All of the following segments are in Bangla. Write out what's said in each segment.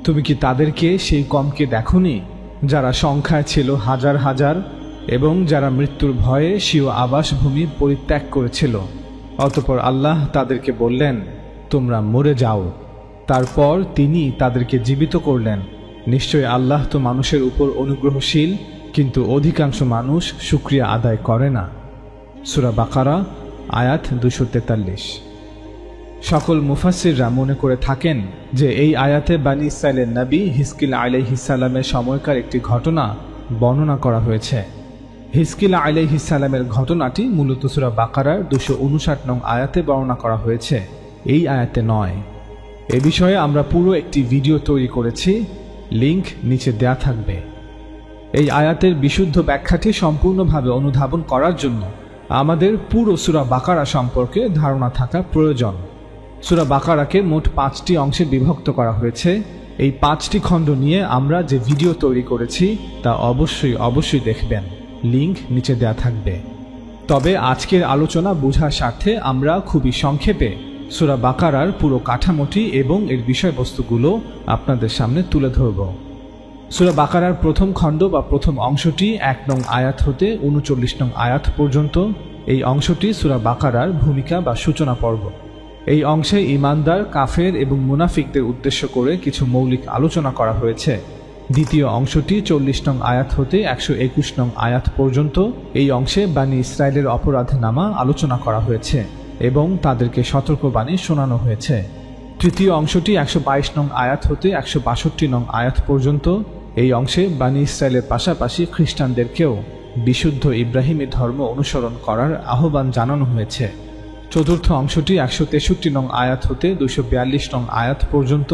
তুমি কি তাদেরকে সেই কমকে দেখোনি যারা সংখ্যায় ছিল হাজার হাজার এবং যারা মৃত্যুর ভয়ে স্বীয় আবাসভূমি পরিত্যাগ করেছিল? অতঃপর আল্লাহ তাদেরকে বললেন, তোমরা মরে যাও। তারপর তিনি তাদেরকে জীবিত করলেন। নিশ্চয়ই আল্লাহ তো মানুষের উপর অনুগ্রহশীল, কিন্তু অধিকাংশ মানুষ শুকরিয়া আদায় করে না। সূরা বাকারা আয়াত 243। সকল মুফাসসিররা মনে করে থাকেন যে এই আয়াতে বানী ইসরাইলের নবী হিজকিল আলাইহিস সালামের সময়কার একটি ঘটনা বর্ণনা করা হয়েছে। হিজকিল আলাইহিস সালামের ঘটনাটি মূলত সূরা বাকারার 259 নং আয়াতে বর্ণনা করা হয়েছে, এই আয়াতে নয়। এ বিষয়ে আমরা পুরো একটি ভিডিও তৈরি করেছি, লিংক নিচে দেয়া থাকবে। এই আয়াতের বিশুদ্ধ ব্যাখ্যাটি সম্পূর্ণভাবে অনুধাবন করার জন্য আমাদের পুরো সূরা বাকারা সম্পর্কে ধারণা থাকা প্রয়োজন। সূরা বাকারাকে মোট 5টি অংশে বিভক্ত করা হয়েছে। এই 5টি খণ্ড নিয়ে আমরা যে ভিডিও তৈরি করেছি তা অবশ্যই দেখবেন, লিংক নিচে দেয়া থাকবে। তবে আজকের আলোচনা বোঝার স্বার্থে আমরা খুবই সংক্ষেপে সূরা বাকারার পুরো কাঠামোটি এবং এর বিষয়বস্তুগুলো আপনাদের সামনে তুলে ধরব। সূরা বাকারার প্রথম খণ্ড বা প্রথম অংশটি 1 নং আয়াত হতে 39 নং আয়াত পর্যন্ত। এই অংশটি সূরা বাকারার ভূমিকা বা সূচনা পর্ব। এই অংশে ঈমানদার, কাফের এবং মুনাফিকদের উদ্দেশ্য করে কিছু মৌলিক আলোচনা করা হয়েছে। দ্বিতীয় অংশটি 40 নং আয়াত হতে 121 নং আয়াত পর্যন্ত। এই অংশে বানী ইসরায়েলের অপরাধনামা আলোচনা করা হয়েছে এবং তাদেরকে সতর্কবাণী শোনানো হয়েছে। তৃতীয় অংশটি 122 নং আয়াত হতে 162 নং আয়াত পর্যন্ত। এই অংশে বানী ইসরায়েলের পাশাপাশি খ্রিস্টানদেরকেও বিশুদ্ধ ইব্রাহিমী ধর্ম অনুসরণ করার আহ্বান জানানো হয়েছে। চতুর্থ অংশটি 163 নং আয়াত হতে 242 নং আয়াত পর্যন্ত।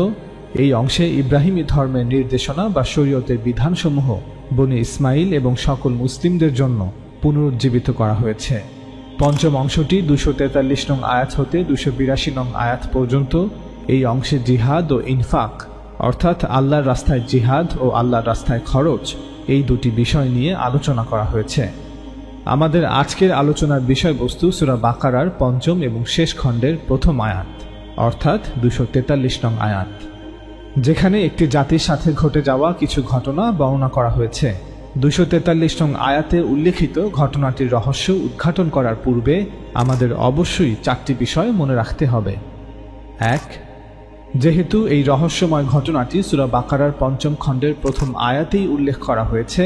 এই অংশে ইব্রাহিমী ধর্মের নির্দেশনা বা শরীয়তের বিধানসমূহ বনী ইসমাইল এবং সকল মুসলিমদের জন্য পুনরুজ্জীবিত করা হয়েছে। পঞ্চম অংশটি 243 নং আয়াত হতে 282 নং আয়াত পর্যন্ত। এই অংশে জিহাদ ও ইনফাক অর্থাৎ আল্লাহর রাস্তায় জিহাদ ও আল্লাহর রাস্তায় খরচ, এই দুটি বিষয় নিয়ে আলোচনা করা হয়েছে। আমাদের আজকের আলোচনার বিষয়বস্তু সূরা বাকারার পঞ্চম এবং শেষ খণ্ডের প্রথম আয়াত অর্থাৎ 243 নং আয়াত, যেখানে একটি জাতির সাথে ঘটে যাওয়া কিছু ঘটনা বর্ণনা করা হয়েছে। 243 নং আয়াতে উল্লেখিত ঘটনাটির রহস্য উদ্ঘাটন করার পূর্বে আমাদের অবশ্যই 4টি বিষয় মনে রাখতে হবে। 1. যেহেতু এই রহস্যময় ঘটনাটি সূরা বাকারার পঞ্চম খণ্ডের প্রথম আয়াতেই উল্লেখ করা হয়েছে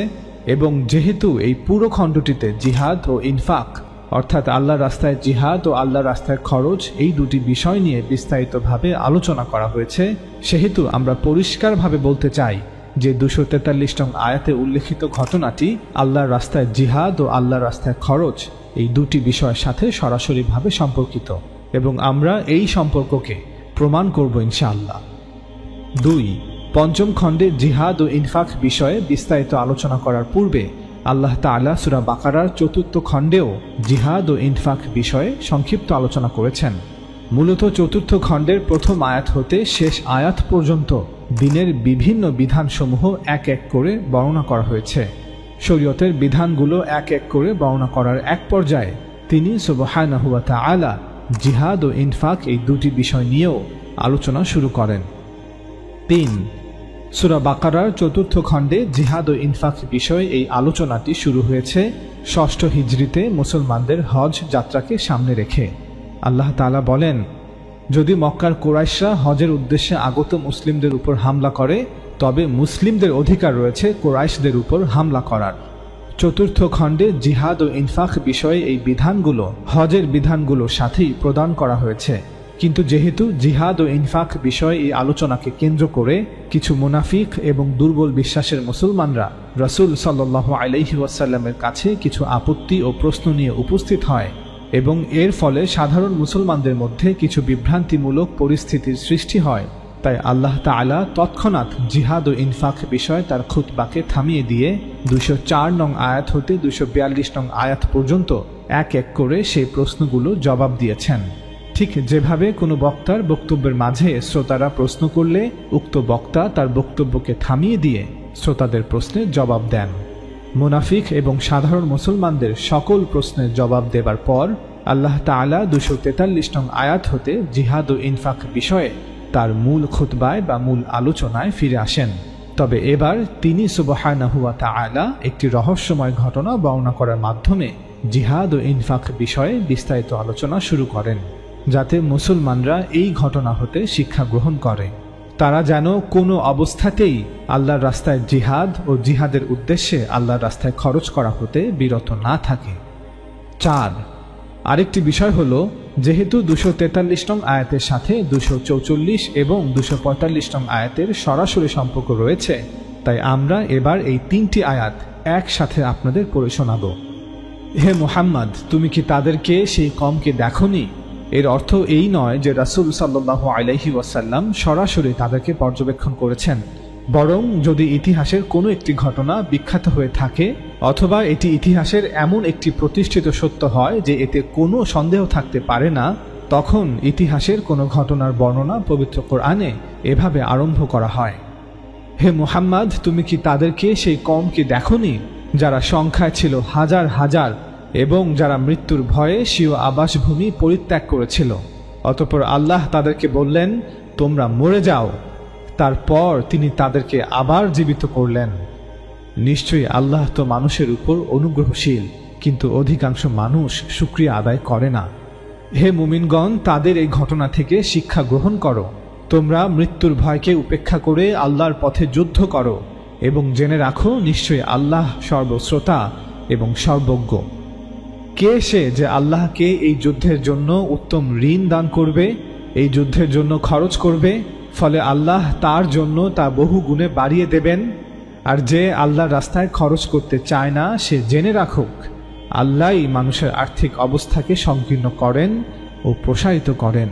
এবং যেহেতু এই পুরো খণ্ডটিতে জিহাদ ও ইনফাক অর্থাৎ আল্লাহর রাস্তায় জিহাদ ও আল্লাহর রাস্তায় খরচ, এই দুটি বিষয় নিয়ে বিস্তারিতভাবে আলোচনা করা হয়েছে, সেহেতু আমরা পরিষ্কারভাবে বলতে চাই যে 243 নং আয়াতে উল্লেখিত ঘটনাটি আল্লাহর রাস্তায় জিহাদ ও আল্লাহর রাস্তায় খরচ, এই দুটি বিষয়ের সাথে সরাসরিভাবে সম্পর্কিত এবং আমরা এই সম্পর্ককে প্রমাণ করব ইনশাআল্লাহ। 2. পঞ্চম খণ্ডে জিহাদ ও ইনফাক বিষয়ে বিস্তারিত আলোচনা করার পূর্বে আল্লাহ তাআলা সূরা বাকারার চতুর্থ খণ্ডেও জিহাদ ও ইনফাক বিষয়ে সংক্ষিপ্ত আলোচনা করেছেন। মূলত চতুর্থ খণ্ডের প্রথম আয়াত হতে শেষ আয়াত পর্যন্ত দ্বীনের বিভিন্ন বিধানসমূহ এক এক করে বর্ণনা করা হয়েছে। শরীয়তের বিধানগুলো এক এক করে বর্ণনা করার এক পর্যায়ে তিনি সুবহানাহু ওয়া তাআলা জিহাদ ও ইনফাক এই দুটি বিষয় নিয়েও আলোচনা শুরু করেন। 3. সূরা বাকারার চতুর্থ খণ্ডে জিহাদ ও ইনফাক বিষয়ে এই আলোচনাটি শুরু হয়েছে 6ষ্ঠ হিজরিতে মুসলমানদের হজ যাত্রাকে সামনে রেখে। আল্লাহ তাআলা বলেন, যদি মক্কার কুরাইশরা হজের উদ্দেশ্যে আগত মুসলিমদের উপর হামলা করে তবে মুসলিমদের অধিকার রয়েছে কুরাইশদের উপর হামলা করার। চতুর্থ খণ্ডে জিহাদ ও ইনফাক বিষয়ে এই বিধানগুলো হজের বিধানগুলোর সাথেই প্রদান করা হয়েছে, কিন্তু যেহেতু জিহাদ ও ইনফাক বিষয়ে এই আলোচনাকে কেন্দ্র করে কিছু মুনাফিক এবং দুর্বল বিশ্বাসের মুসলমানরা রাসূল সাল্লাল্লাহু আলাইহি ওয়াসাল্লামের কাছে কিছু আপত্তি ও প্রশ্ন নিয়ে উপস্থিত হয় এবং এর ফলে সাধারণ মুসলমানদের মধ্যে কিছু বিভ্রান্তিমূলক পরিস্থিতির সৃষ্টি হয়, তাই আল্লাহ তাআলা তৎক্ষণাৎ জিহাদ ও ইনফাক বিষয়ে তার খুতবাকে থামিয়ে দিয়ে 204 নং আয়াত হতে 242 নং আয়াত পর্যন্ত এক এক করে সেই প্রশ্নগুলো জবাব দিয়েছেন। ঠিক যেভাবে কোনো বক্তার বক্তব্যের মাঝে শ্রোতারা প্রশ্ন করলে উক্ত বক্তা তার বক্তব্যকে থামিয়ে দিয়ে শ্রোতাদের প্রশ্নের জবাব দেন। মুনাফিক এবং সাধারণ মুসলমানদের সকল প্রশ্নের জবাব দেবার পর আল্লাহ তাআলা 243 নং আয়াত হতে জিহাদ ও ইনফাক বিষয়ে তার মূল খুতবায় বা মূল আলোচনায় ফিরে আসেন। তবে এবার তিনি সুবহানাহু ওয়া তাআলা একটি রহস্যময় ঘটনা বর্ণনা করার মাধ্যমে জিহাদ ও ইনফাক বিষয়ে বিস্তারিত আলোচনা শুরু করেন, যাতে মুসলমানরা এই ঘটনা হতে শিক্ষা গ্রহণ করে। তারা যেন কোনো অবস্থাতেই আল্লাহর রাস্তায় জিহাদ ও জিহাদের উদ্দেশ্যে আল্লাহর রাস্তায় খরচ করা হতে বিরত না থাকে। 4, আরেকটি বিষয় হলো, যেহেতু 243 নং আয়াতের সাথে 244 এবং 245 নং আয়াতের সরাসরি সম্পর্ক রয়েছে, তাই আমরা এবার এই 3টি আয়াত একসাথে আপনাদের পড়ে শোনাব। হে মুহাম্মদ, তুমি কি তাদেরকে সেই কওমকে দেখোনি? এর অর্থ এই নয় যে রাসূল সাল্লাল্লাহু আলাইহি ওয়াসাল্লাম সরাসরি তাদেরকে পর্যবেক্ষণ করেছেন, বরং যদি ইতিহাসের কোনো একটি ঘটনা বিখ্যাত হয়ে থাকে অথবা এটি ইতিহাসের এমন একটি প্রতিষ্ঠিত সত্য হয় যে এতে কোনো সন্দেহ থাকতে পারে না, তখন ইতিহাসের কোনো ঘটনার বর্ণনা পবিত্র কোরআনে এভাবে আরম্ভ করা হয়। হে মুহাম্মদ, তুমি কি তাদেরকে সেই কওমকে দেখোনি যারা সংখ্যায় ছিল হাজার হাজার এবং যারা মৃত্যুর ভয়ে স্বীয় আবাসভূমি পরিত্যাগ করেছিল? অতঃপর আল্লাহ তাদেরকে বললেন, তোমরা মরে যাও। তারপর তিনি তাদেরকে আবার জীবিত করলেন। নিশ্চয়ই আল্লাহ তো মানুষের উপর অনুগ্রহশীল, কিন্তু অধিকাংশ মানুষ শুকরিয়া আদায় করে না। হে মুমিনগণ, তাদের এই ঘটনা থেকে শিক্ষা গ্রহণ করো। তোমরা মৃত্যুর ভয়কে উপেক্ষা করে আল্লাহর পথে যুদ্ধ করো এবং জেনে রাখো, নিশ্চয়ই আল্লাহ সর্বশ্রোতা এবং সর্বজ্ঞ। কে সে যে আল্লাহকে এই যুদ্ধের জন্য উত্তম ঋণ দান করবে, এই যুদ্ধের জন্য খরচ করবে, ফলে আল্লাহ তার জন্য তা বহু গুণে বাড়িয়ে দেবেন। আর যে আল্লাহর রাস্তায় খরচ করতে চায় না, সে জেনে রাখুক, আল্লাহই মানুষের আর্থিক অবস্থাকে সংকীর্ণ করেন ও প্রসারিত করেন,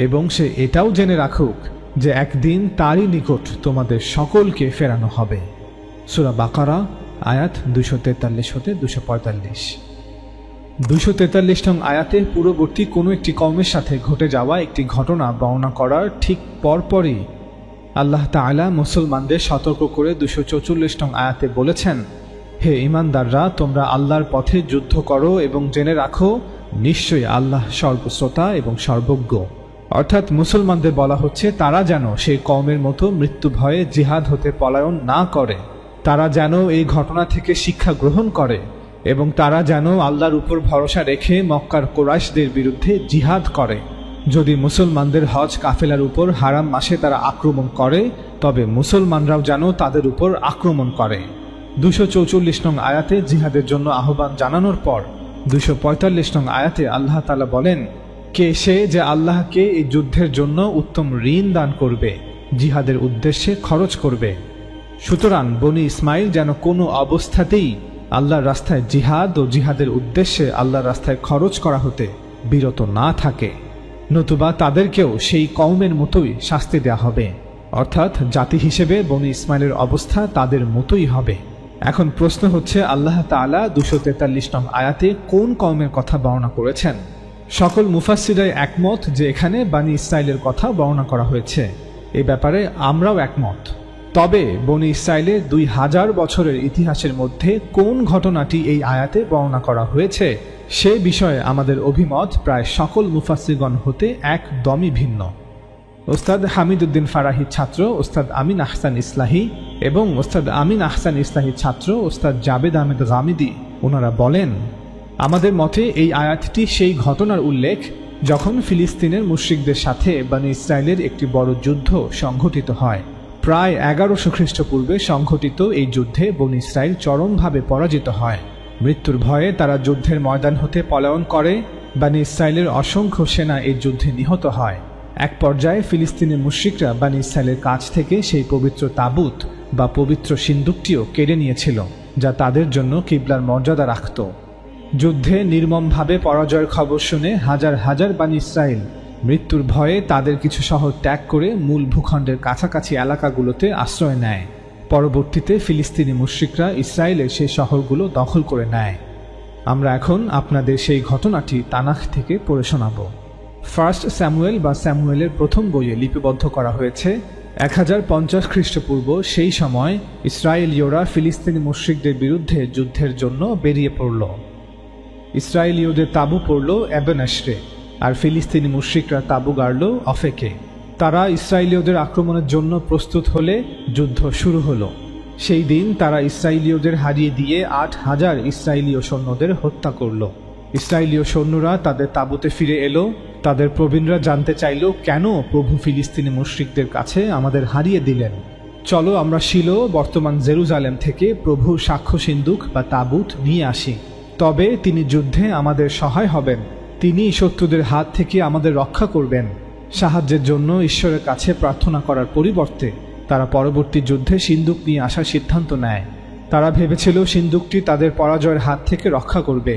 এবং সে এটাও জেনে রাখুক যে একদিন তারই নিকট তোমাদের সকলকে ফেরানো হবে। সূরা বাকারা আয়াত 243 হতে 245। 243 নং আয়াতে পূর্ববর্তী কোনো একটি কওমের সাথে ঘটে যাওয়া একটি ঘটনা বর্ণনা করার ঠিক পরপরই আল্লাহ তাআলা মুসলমানদের সতর্ক করে 244 নং আয়াতে বলেছেন, হে ঈমানদাররা, তোমরা আল্লাহর পথে যুদ্ধ করো এবং জেনে রাখো, নিশ্চয়ই আল্লাহ সর্বশ্রোতা এবং সর্বজ্ঞ। অর্থাৎ মুসলমানদের বলা হচ্ছে তারা যেন সেই কওমের মতো মৃত্যু ভয়ে জিহাদ হতে পলায়ন না করে, তারা যেন এই ঘটনা থেকে শিক্ষা গ্রহণ করে এবং তারা যেন আল্লাহর উপর ভরসা রেখে মক্কার কুরাইশদের বিরুদ্ধে জিহাদ করে। যদি মুসলমানদের হজ কাফেলার উপর হারাম মাসে তারা আক্রমণ করে, তবে মুসলমানরাও যেন তাদের উপর আক্রমণ করে। 244 নং আয়াতে জিহাদের জন্য আহ্বান জানানোর পর 245 নং আয়াতে আল্লাহ তাআলা বলেন, কে সে যে আল্লাহকে এই যুদ্ধের জন্য উত্তম ঋণ দান করবে, জিহাদের উদ্দেশ্যে খরচ করবে। সুতরাং বনি ইসমাইল যেন কোনো অবস্থাতেই আল্লাহর রাস্তায় জিহাদ ও জিহাদের উদ্দেশ্যে আল্লাহর রাস্তায় খরচ করা হতে বিরত না থাকে, নতুবা তাদেরকেও সেই কওমের মতোই শাস্তি দেয়া হবে। অর্থাৎ জাতি হিসেবে বনি ইসমাইলের অবস্থা তাদের মতোই হবে। এখন প্রশ্ন হচ্ছে, আল্লাহ তাআলা 243 নং আয়াতে কোন কওমের কথা বর্ণনা করেছেন? সকল মুফাসসিররা একমত যে এখানে বনি ইসরাইলের কথা বর্ণনা করা হয়েছে। এই ব্যাপারে আমরাও একমত। তবে বনি ইসরাইলের 2000 বছরের ইতিহাসের মধ্যে কোন ঘটনাটি এই আয়াতে বর্ণনা করা হয়েছে, সে বিষয়ে আমাদের অভিমত প্রায় সকল মুফাসসিরগণ হতে একদমই ভিন্ন। ওস্তাদ হামিদ উদ্দিন ফারাহির ছাত্র ওস্তাদ আমিন আহসান ইসলাহি এবং ওস্তাদ আমিন আহসান ইসলাহির ছাত্র ওস্তাদ জাবেদ আহমেদ গামিদি ওনারা বলেন, আমাদের মতে এই আয়াতটি সেই ঘটনার উল্লেখ যখন ফিলিস্তিনের মুশরিকদের সাথে বনি ইসরাইলের একটি বড় যুদ্ধ সংঘটিত হয়। প্রায় 1100 খ্রিস্টপূর্বে সংঘটিত এই যুদ্ধে বনি ইসরাইল চরমভাবে পরাজিত হয়। মৃত্যুর ভয়ে তারা যুদ্ধের ময়দান হতে পলায়ন করে। বনি ইসরাইলের অসংখ্য সেনা এই যুদ্ধে নিহত হয়। এক পর্যায়ে ফিলিস্তিনের মুশরিকরা বনি ইসরাইলের কাছ থেকে সেই পবিত্র তাবুত বা পবিত্র সিন্দুকটিও কেড়ে নিয়েছিল, যা তাদের জন্য কিবলার মর্যাদা রাখত। যুদ্ধে নির্মমভাবে পরাজয়ের খবর শুনে হাজার হাজার বনি ইসরাইল মৃত্যুর ভয়ে তাদের কিছু শহর ত্যাগ করে মূল ভূখণ্ডের কাছাকাছি এলাকাগুলোতে আশ্রয় নেয়। পরবর্তীতে ফিলিস্তিনি মুশরিকরা ইসরায়েলের সেই শহরগুলো দখল করে নেয়। আমরা এখন আপনাদের সেই ঘটনাটি তানাখ থেকে পড়ে শোনাব। ফার্স্ট স্যামুয়েল বা স্যামুয়েলের প্রথম বইয়ে লিপিবদ্ধ করা হয়েছে 1050 খ্রিস্টপূর্ব। সেই সময় ইসরায়েলীয়রা ফিলিস্তিনি মুশরিকদের বিরুদ্ধে যুদ্ধের জন্য বেরিয়ে পড়ল। ইসরায়েলীয়দের তাঁবু পড়ল এবেনেসরে, আর ফিলিস্তিনি মুশরিকরা তাঁবু গাড়ল অফেকে। তারা ইসরায়েলীয়দের আক্রমণের জন্য প্রস্তুত হলে যুদ্ধ শুরু হলো। সেই দিন তারা ইসরায়েলীয়দের হারিয়ে দিয়ে 8,000 ইসরায়েলীয় সৈন্যদের হত্যা করল। ইসরায়েলীয় সৈন্যরা তাদের তাঁবুতে ফিরে এলো। তাদের প্রবীণরা জানতে চাইল, কেন প্রভু ফিলিস্তিনি মুশরিকদের কাছে আমাদের হারিয়ে দিলেন? চলো আমরা শিলো, বর্তমান জেরুজালেম থেকে প্রভুর সাক্ষ্য সিন্দুক বা তাঁবুত নিয়ে আসি। তবে তিনি যুদ্ধে আমাদের সহায় হবেন, তিনি শত্রুদের হাত থেকে আমাদের রক্ষা করবেন। সাহায্যের জন্য ঈশ্বরের কাছে প্রার্থনা করার পরিবর্তে তারা পরবর্তী যুদ্ধে সিন্দুক নিয়ে আসার সিদ্ধান্ত নেয়। তারা ভেবেছিল সিন্দুকটি তাদের পরাজয়ের হাত থেকে রক্ষা করবে,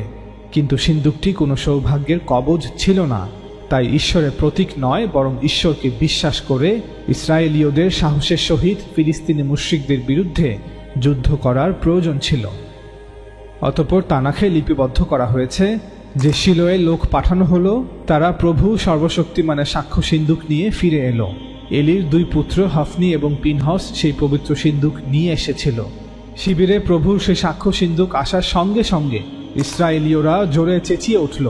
কিন্তু সিন্দুকটি কোনো সৌভাগ্যের কবজ ছিল না। তাই ঈশ্বরের প্রতীক নয়, বরং ঈশ্বরকে বিশ্বাস করে ইসরায়েলীয়দের সাহসের সহিত ফিলিস্তিনি মুশরিকদের বিরুদ্ধে যুদ্ধ করার প্রয়োজন ছিল। অতঃপর তানাখে লিপিবদ্ধ করা হয়েছে যে শিলোয়ে লোক পাঠানো হলো, তারা প্রভু সর্বশক্তিমানের সাক্ষ্য সিন্দুক নিয়ে ফিরে এলো। এলির 2 পুত্র হফনি এবং পিনহস সেই পবিত্র সিন্দুক নিয়ে এসেছিল। শিবিরে প্রভুর সেই সাক্ষ্য সিন্দুক আসার সঙ্গে সঙ্গে ইসরায়েলীয়রা জোরে চেঁচিয়ে উঠল।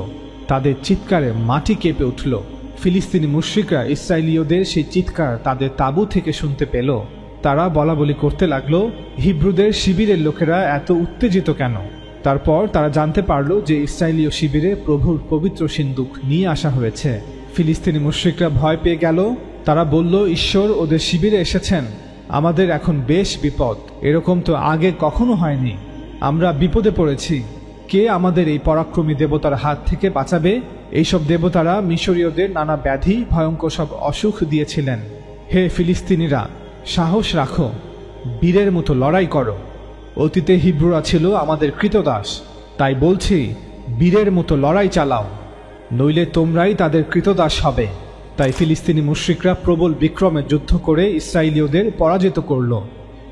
তাদের চিৎকারে মাটি কেঁপে উঠল। ফিলিস্তিনি মুশরিকরা ইসরায়েলীয়দের সেই চিৎকার তাদের তাঁবু থেকে শুনতে পেল। তারা বলাবলি করতে লাগলো, হিব্রুদের শিবিরের লোকেরা এত উত্তেজিত কেন? তারপর তারা জানতে পারল যে ইসরায়েলীয় শিবিরে প্রভুর পবিত্র সিন্দুক নিয়ে আসা হয়েছে। ফিলিস্তিনি মুশরিকরা ভয় পেয়ে গেল। তারা বলল, ঈশ্বর ওদের শিবিরে এসেছেন, আমাদের এখন বেশ বিপদ, এরকম তো আগে কখনো হয়নি। আমরা বিপদে পড়েছি, কে আমাদের এই পরাক্রমী দেবতার হাত থেকে বাঁচাবে? এইসব দেবতারা মিশরীয়দের নানা ব্যাধি, ভয়ঙ্কর সব অসুখ দিয়েছিলেন। হে ফিলিস্তিনিরা, সাহস রাখো, বীরের মতো লড়াই করো। অতীতে হিব্রুরা ছিল আমাদের কৃতদাস, তাই বলছি বীরের মতো লড়াই চালাও, নইলে তোমরাই তাদের কৃতদাস হবে। তাই ফিলিস্তিনি মুশরিকরা প্রবল বিক্রমে যুদ্ধ করে ইসরায়েলীয়দের পরাজিত করল।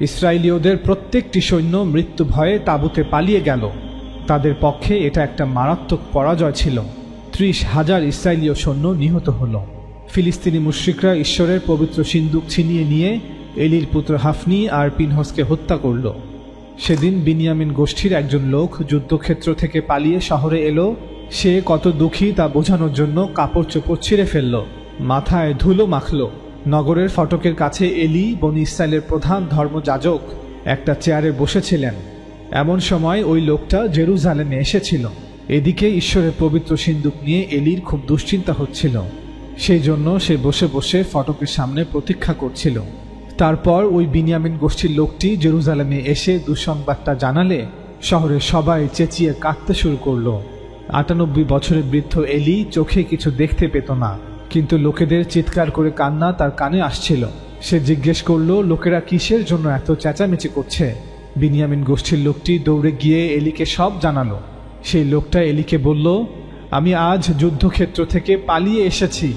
ইসরায়েলীয়দের প্রত্যেকটি সৈন্য মৃত্যু ভয়ে তাঁবুতে পালিয়ে গেল। তাদের পক্ষে এটা একটা মারাত্মক পরাজয় ছিল। 30,000 ইসরায়েলীয় সৈন্য নিহত হল। ফিলিস্তিনি মুশরিকরা ঈশ্বরের পবিত্র সিন্দুক ছিনিয়ে নিয়ে এলির পুত্র হাফনি আর পিনহসকে হত্যা করল। সেদিন বিনিয়ামিন গোষ্ঠীর একজন লোক যুদ্ধক্ষেত্র থেকে পালিয়ে শহরে এলো। সে কত দুঃখী তা বোঝানোর জন্য কাপড় চোপড় ছিঁড়ে ফেলল, মাথায় ধুলো মাখল। নগরের ফটকের কাছে এলি, বনি ইসরায়েলের প্রধান ধর্মযাজক, একটা চেয়ারে বসেছিলেন। এমন সময় ওই লোকটা জেরুজালেমে এসেছিল। এদিকে ঈশ্বরের পবিত্র সিন্দুক নিয়ে এলির খুব দুশ্চিন্তা হচ্ছিল। সেই জন্য সে বসে বসে ফটকের সামনে প্রতীক্ষা করছিল। তারপর ওই বিনিয়ামিন গোষ্ঠীর লোকটি জেরুজালেমে এসে দুঃসংবাদটা জানালে শহরের সবাই চেঁচিয়ে কাঁদতে শুরু করলো। 98 বছরের বৃদ্ধ এলি চোখে কিছু দেখতে পেত না, কিন্তু লোকেদের চিৎকার করে কান্না তার কানে আসছিল। সে জিজ্ঞেস করলো, লোকেরা কিসের জন্য এত চেঁচামেচি করছে? বিনিয়ামিন গোষ্ঠীর লোকটি দৌড়ে গিয়ে এলিকে সব জানালো। সেই লোকটা এলিকে বলল, আমি আজ যুদ্ধক্ষেত্র থেকে পালিয়ে এসেছি।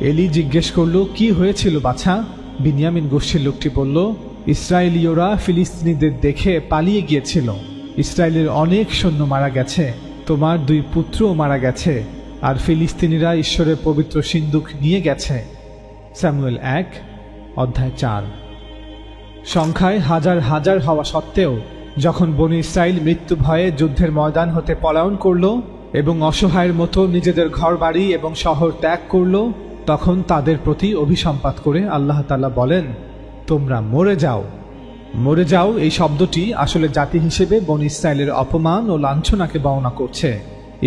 এলি জিজ্ঞেস করলো, কি হয়েছিল বাছা? বিনিয়ামিন গোষ্ঠীর লোকটি বলল, ইসরায়েলীয়রা ফিলিস্তিনিদের দেখে পালিয়ে গিয়েছিল। ইসরায়েলের অনেক সৈন্য মারা গেছে, তোমার 2 পুত্রও মারা গেছে, আর ফিলিস্তিনিরা ঈশ্বরের পবিত্র সিন্দুক নিয়ে গেছে। স্যামুয়েল 1 অধ্যায় 4। সংখ্যায় হাজার হাজার হওয়া সত্ত্বেও যখন বনি ইসরায়েল মৃত্যু ভয়ে যুদ্ধের ময়দান হতে পলায়ন করল এবং অসহায়ের মতো নিজেদের ঘরবাড়ি এবং শহর ত্যাগ করল, তখন তাদের প্রতি অভিসম্পাত করে আল্লাহ তাআলা বলেন, তোমরা মরে যাও। মরে যাও এই শব্দটি আসলে জাতি হিসেবে বনি ইসরায়েলের অপমান ও লাঞ্ছনাকে বর্ণনা করছে।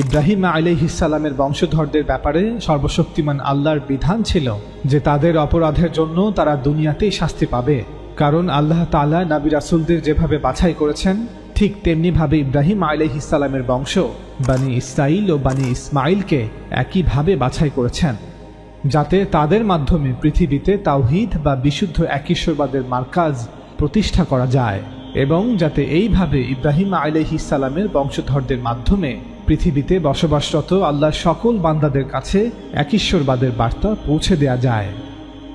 ইব্রাহিম আলাইহিস সালামের বংশধরদের ব্যাপারে সর্বশক্তিমান আল্লাহর বিধান ছিল যে তাদের অপরাধের জন্য তারা দুনিয়াতেই শাস্তি পাবে, কারণ আল্লাহ তাআলা নবী রাসূলদের যেভাবে বাছাই করেছেন ঠিক তেমনিভাবে ইব্রাহিম আলাইহিস সালামের বংশ বনি ইসরাইল ও বনি ইসমাইলকে একইভাবে বাছাই করেছেন, যাতে তাদের মাধ্যমে পৃথিবীতে তাওহীদ বা বিশুদ্ধ একঈশ্বরবাদের মার্কাজ প্রতিষ্ঠা করা যায়, এবং যাতে এইভাবে ইব্রাহিম আলাইহিস সালামের বংশধরদের মাধ্যমে পৃথিবীতে বসবাসরত আল্লাহর সকল বান্দাদের কাছে একঈশ্বরবাদের বার্তা পৌঁছে দেয়া যায়।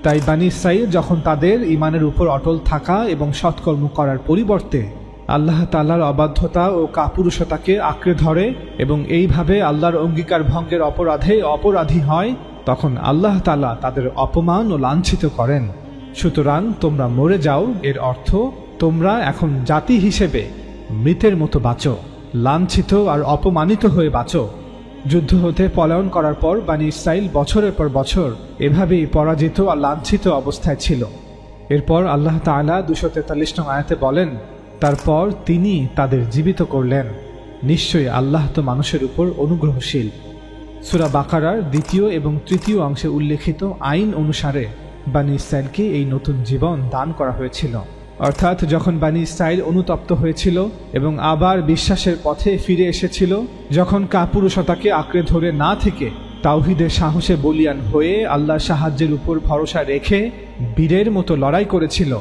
তাই বনি ইসরাইল যখন তাদের ঈমানের উপর অটল থাকা এবং সৎকর্ম করার পরিবর্তে আল্লাহ তাআলার অবাধ্যতা ও কাপুরুষতাকে আঁকড়ে ধরে এবং এইভাবে আল্লাহর অঙ্গীকার ভঙ্গের অপরাধে অপরাধী হয়, তখন আল্লাহ তাআলা তাদের অপমান ও লাঞ্ছিত করেন। সুতরাং তোমরা মরে যাও এর অর্থ তোমরা এখন জাতি হিসেবে মৃতের মতো বাঁচো, লাঞ্ছিত আর অপমানিত হয়ে বাঁচো। যুদ্ধ হতে পলায়ন করার পর বনী ইসরাইল বছরের পর বছর এভাবেই পরাজিত আর লাঞ্ছিত অবস্থায় ছিল। এরপর আল্লাহ তাআলা 243 নং আয়াতে বলেন, তারপর তিনি তাদের জীবিত করলেন, নিশ্চয়ই আল্লাহ তো মানুষের উপর অনুগ্রহশীল। সূরা বাকারার 2য় এবং 3য় অংশে উল্লেখিত আইন অনুসারে বনী ইসরাইলকে এই নতুন জীবন দান করা হয়েছিল। অর্থাৎ যখন বনী ইসরাইল অনুতপ্ত হয়েছিল এবং আবার বিশ্বাসের পথে ফিরে এসেছিল, যখন কাপুরুষতাকে আঁকড়ে ধরে না থেকে তাওহীদের সাহসে বলীয়ান হয়ে আল্লাহর সাহায্যের উপর ভরসা রেখে বীরের মতো লড়াই করেছিল,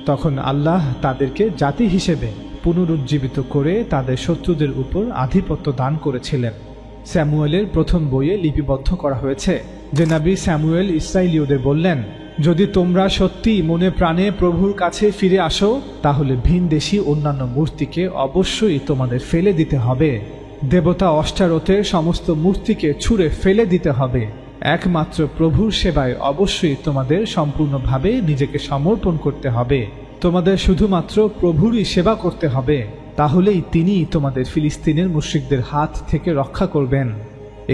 তখন আল্লাহ তাদেরকে জাতি হিসেবে পুনরুজ্জীবিত করে তাদের শত্রুদের উপর আধিপত্য দান করেছিলেন। স্যামুয়েলের প্রথম বইয়ে লিপিবদ্ধ করা হয়েছে যে নবী স্যামুয়েল ইসরাইলীয়দের বললেন, যদি তোমরা সত্যি মনে প্রাণে প্রভুর কাছে ফিরে আসো, তাহলে ভিনদেশী অন্যান্য মূর্তিকে অবশ্যই তোমাদের ফেলে দিতে হবে। দেবতা অষ্টারথের সমস্ত মূর্তিকে ছুঁড়ে ফেলে দিতে হবে। একমাত্র প্রভুর সেবায় অবশ্যই তোমাদের সম্পূর্ণভাবে নিজেকে সমর্পণ করতে হবে। তোমাদের শুধুমাত্র প্রভুরই সেবা করতে হবে, তাহলেই তিনি তোমাদের ফিলিস্তিনের মুশরিকদের হাত থেকে রক্ষা করবেন।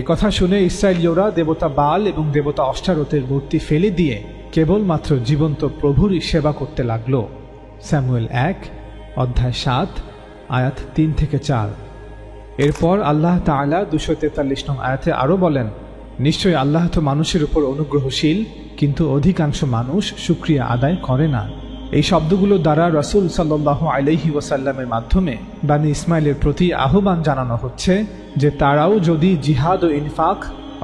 এ কথা শুনে ইসরায়েলীয়রা দেবতা বাল এবং দেবতা অষ্টারথের মূর্তি ফেলে দিয়ে কেবলমাত্র জীবন্ত প্রভুরই সেবা করতে লাগল। স্যামুয়েল 1 অধ্যায় 7 আয়াত 3 থেকে 4। এরপর আল্লাহ তাআলা 243 নং আয়াতে আরও বলেন, নিশ্চয়ই আল্লাহ তো মানুষের উপর অনুগ্রহশীল, কিন্তু অধিকাংশ মানুষ শুকরিয়া আদায় করে না। এই শব্দগুলো দ্বারা রাসূল সাল্লাল্লাহু আলাইহি ওয়াসাল্লামের মাধ্যমে বনী ইসমাইলের প্রতি আহ্বান জানানো হচ্ছে যে তারাও যদি জিহাদ ও ইনফাক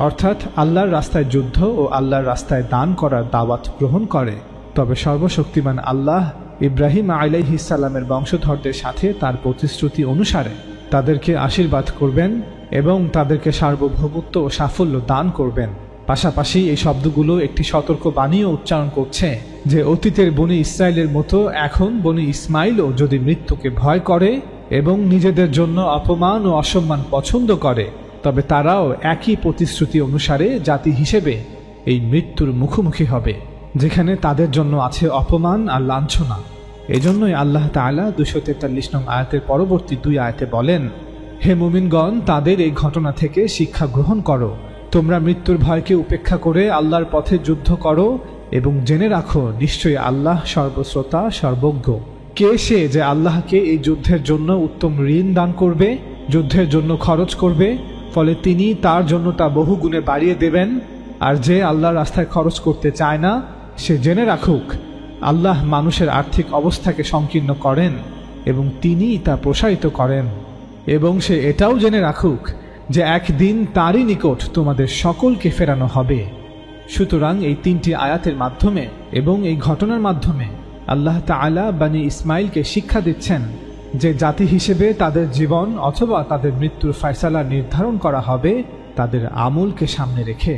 অর্থাৎ আল্লাহর রাস্তায় যুদ্ধ ও আল্লাহর রাস্তায় দান করার দাওয়াত গ্রহণ করে, তবে সর্বশক্তিমান আল্লাহ ইব্রাহিম আলাইহিস সালামের বংশধরদের সাথে তার প্রতিশ্রুতি অনুসারে তাদেরকে আশীর্বাদ করবেন এবং তাদেরকে সার্বভৌমত্ব ও সাফল্য দান করবেন। পাশাপাশি এই শব্দগুলো একটি সতর্ক বাণীও উচ্চারণ করছে যে অতীতের বনী ইসরায়েলের মতো এখন বনী ইসমাইলও যদি মৃত্যুকে ভয় করে এবং নিজেদের জন্য অপমান ও অসম্মান পছন্দ করে, তবে তারাও একই প্রতিশ্রুতি অনুসারে জাতি হিসেবে এই মৃত্যুর মুখোমুখি হবে, যেখানে তাদের জন্য আছে অপমান আর লাঞ্ছনা। এজন্যই আল্লাহ তাআলা 243 নং আয়াতের পরবর্তী 2 আয়াতে বলেন, হে মুমিনগণ, তাদের এই ঘটনা থেকে শিক্ষা গ্রহণ করো। তোমরা মৃত্যুর ভয়কে উপেক্ষা করে আল্লাহর পথে যুদ্ধ করো এবং জেনে রাখো, নিশ্চয়ই আল্লাহ সর্বশ্রোতা সর্বজ্ঞ। কে সে যে আল্লাহকে এই যুদ্ধের জন্য উত্তম ঋণ দান করবে, যুদ্ধের জন্য খরচ করবে, ফলে তিনি তার জন্য তা বহুগুণে বাড়িয়ে দেবেন। আর যে আল্লাহর রাস্তায় খরচ করতে চায় না, সে জেনে রাখুক আল্লাহ মানুষের আর্থিক অবস্থাকে সংকীর্ণ করেন এবং তিনিই তা প্রসারিত করেন। এবং সে এটাও জেনে রাখুক যে একদিন তারই নিকট তোমাদের সকলকে ফেরানো হবে। সুতরাং এই 3টি আয়াতের মাধ্যমে এবং এই ঘটনার মাধ্যমে আল্লাহ তাআলা বনী ইসমাইলকে শিক্ষা দিচ্ছেন যে জাতি হিসেবে তাদের জীবন অথবা তাদের মৃত্যুর ফয়সালা নির্ধারণ করা হবে তাদের আমলকে সামনে রেখে।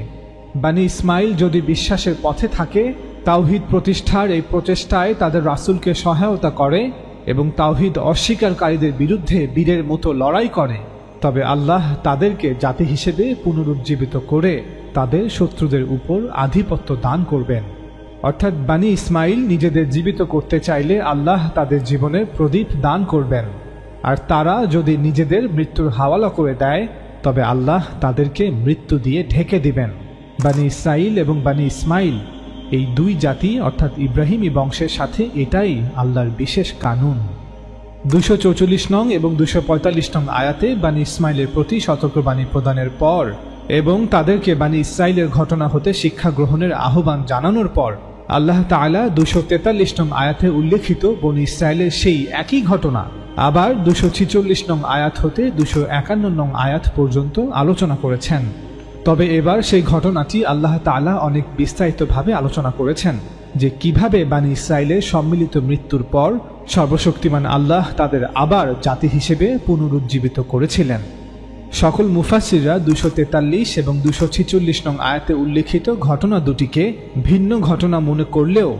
বনী ইসমাইল যদি বিশ্বাসের পথে থাকে, তাওহীদ প্রতিষ্ঠার এই প্রচেষ্টায় তাদের রাসূলকে সহায়তা করে এবং তাওহীদ অস্বীকারীদের বিরুদ্ধে বীরের মতো লড়াই করে, তবে আল্লাহ তাদেরকে জাতি হিসেবে পুনরুজ্জীবিত করে তাদের শত্রুদের উপর আধিপত্য দান করবেন। অর্থাৎ বনী ইসমাইল নিজেদের জীবিত করতে চাইলে আল্লাহ তাদের জীবনের প্রদীপ দান করবেন, আর তারা যদি নিজেদের মৃত্যুর হাওয়ালা করে দেয়, তবে আল্লাহ তাদেরকে মৃত্যু দিয়ে ঢেকে দিবেন। বনী ইসরাইল এবং বনী ইসমাইল এই 2 জাতি অর্থাৎ ইব্রাহিমী বংশের সাথে এটাই আল্লাহর বিশেষ কানুন। 244 নং এবং 245 নং আয়াতে বনী ইসমাইলের প্রতি সতর্কবাণী প্রদানের পর এবং তাদেরকে বনী ইসরাইলের ঘটনা হতে শিক্ষা গ্রহণের আহ্বান জানানোর পর আল্লাহ তাআলা 243 নং আয়াতে উল্লেখিত বনী ইসরাইলের সেই একই ঘটনা আবার 246 নং আয়াত হতে 251 নং আয়াত পর্যন্ত আলোচনা করেছেন। তবে এবার সেই ঘটনাটি আল্লাহ তাআলা অনেক বিস্তারিতভাবে আলোচনা করেছেন যে কিভাবে বনী ইসরাইলের সম্মিলিত মৃত্যুর পর সর্বশক্তিমান আল্লাহ তাদের আবার জাতি হিসেবে পুনরুজ্জীবিত করেছিলেন। সকল মুফাসসিররা 243 এবং 246 নং আয়াতে উল্লেখিত ঘটনা দুটিকে ভিন্ন ঘটনা মনে করলেও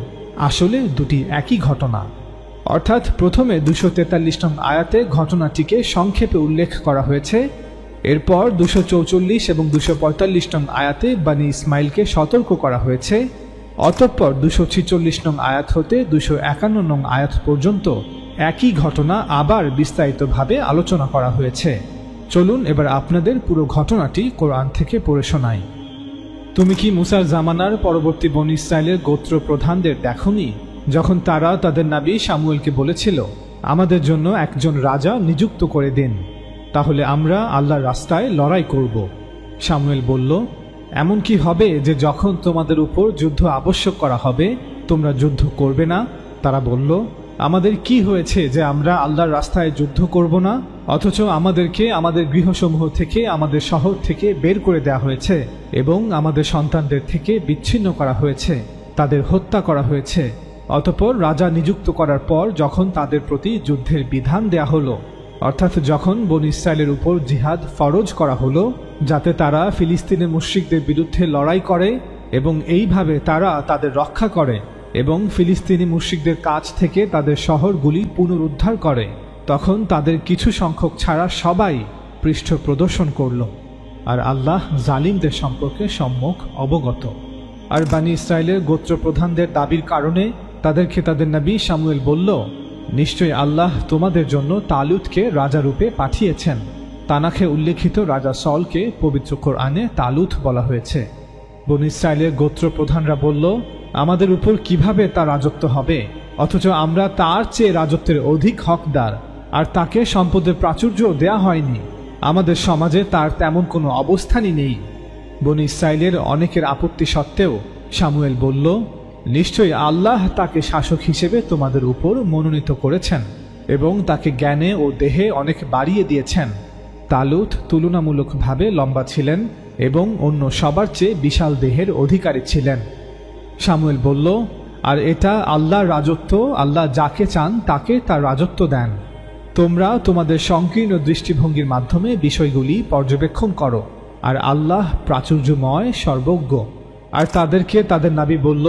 আসলে দুটি একই ঘটনা। অর্থাৎ প্রথমে 243 নং আয়াতে ঘটনাটিকে সংক্ষেপে উল্লেখ করা হয়েছে, এরপর 244 এবং 245 নং আয়াতে বনী ইসমাইলকে সতর্ক করা হয়েছে, অতঃপর 246 নং আয়াত হতে 251 নং আয়াত পর্যন্ত একই ঘটনা আবার বিস্তারিতভাবে আলোচনা করা হয়েছে। চলুন এবার আপনাদের পুরো ঘটনাটি কোরআন থেকে পড়ে শোনাই। তুমি কি মুসার জামানার পরবর্তী বনী ইসরায়েলের গোত্র প্রধানদের দেখোনি, যখন তারা তাদের নবী শামুয়েলকে বলেছিল, আমাদের জন্য একজন রাজা নিযুক্ত করে দিন, তাহলে আমরা আল্লাহর রাস্তায় লড়াই করব। শামুয়েল বলল, এমন কি হবে যে যখন তোমাদের উপর যুদ্ধ আবশ্যক করা হবে তোমরা যুদ্ধ করবে না? তারা বলল, আমাদের কি হয়েছে যে আমরা আল্লাহর রাস্তায় যুদ্ধ করব না, অথচ আমাদেরকে আমাদের গৃহসমূহ থেকে, আমাদের শহর থেকে বের করে দেওয়া হয়েছে এবং আমাদের সন্তানদের থেকে বিচ্ছিন্ন করা হয়েছে, তাদের হত্যা করা হয়েছে। অতঃপর রাজা নিযুক্ত করার পর যখন তাদের প্রতি যুদ্ধের বিধান দেয়া হলো, অর্থাৎ যখন বনী ইসরায়েলের উপর জিহাদ ফরজ করা হলো যাতে তারা ফিলিস্তিনের মুশরিকদের বিরুদ্ধে লড়াই করে এবং এইভাবে তারা তাদের রক্ষা করে এবং ফিলিস্তিনি মুশরিকদের কাছ থেকে তাদের শহরগুলি পুনরুদ্ধার করে, তখন তাদের কিছু সংখ্যক ছাড়া সবাই পৃষ্ঠ প্রদর্শন করল। আর আল্লাহ জালিমদের সম্পর্কে সম্যক অবগত। আর বনী ইসরায়েলের গোত্র প্রধানদের দাবির কারণে তাদেরকে তাদের নবী শামুয়েল বলল, নিশ্চয়ই আল্লাহ তোমাদের জন্য তালুতকে রাজারূপে পাঠিয়েছেন। তানাখে উল্লেখিত রাজা সলকে পবিত্র কোরআনে তালুত বলা হয়েছে। বনী ইসরায়েলের গোত্র প্রধানরা বলল, আমাদের উপর কিভাবে তার রাজত্ব হবে, অথচ আমরা তার চেয়ে রাজত্বের অধিক হকদার, আর তাকে সম্পদের প্রাচুর্য দেয়া হয়নি। আমাদের সমাজে তার তেমন কোনো অবস্থানই নেই। বনী ইসরায়েলের অনেকের আপত্তি সত্ত্বেও শামুয়েল বলল, নিশ্চয়ই আল্লাহ তাকে শাসক হিসেবে তোমাদের উপর মনোনীত করেছেন এবং তাকে জ্ঞানে ও দেহে অনেক বাড়িয়ে দিয়েছেন। তালুত তুলনামূলকভাবে লম্বা ছিলেন এবং অন্য সবার চেয়ে বিশাল দেহের অধিকারী ছিলেন। শামুয়েল বলল, আর এটা আল্লাহর রাজত্ব, আল্লাহ যাকে চান তাকে তার রাজত্ব দেন। তোমরা তোমাদের সংকীর্ণ দৃষ্টিভঙ্গির মাধ্যমে বিষয়গুলি পর্যবেক্ষণ করো, আর আল্লাহ প্রাচুর্যময় সর্বজ্ঞ। আর তাদেরকে তাদের নবী বলল,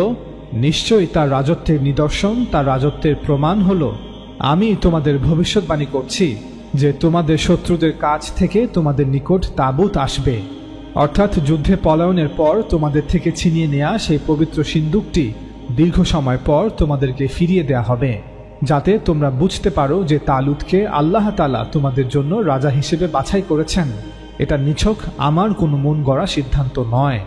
নিশ্চয়ই তার রাজত্বের নিদর্শন, তার রাজত্বের প্রমাণ হলো, আমি তোমাদের ভবিষ্যৎবাণী করছি যে তোমাদের শত্রুদের কাছ থেকে তোমাদের নিকট তাবুত আসবে, অর্থাৎ যুদ্ধে পলায়নের পর তোমাদের থেকে ছিনিয়ে নেয়া সেই পবিত্র সিন্দুকটি দীর্ঘ সময় পর তোমাদেরকে ফিরিয়ে দেয়া হবে, যাতে তোমরা বুঝতে পারো যে তালুতকে আল্লাহ তাআলা তোমাদের জন্য রাজা হিসেবে বাছাই করেছেন। এটা নিছক আমার কোনো মন গড়া সিদ্ধান্ত নয়।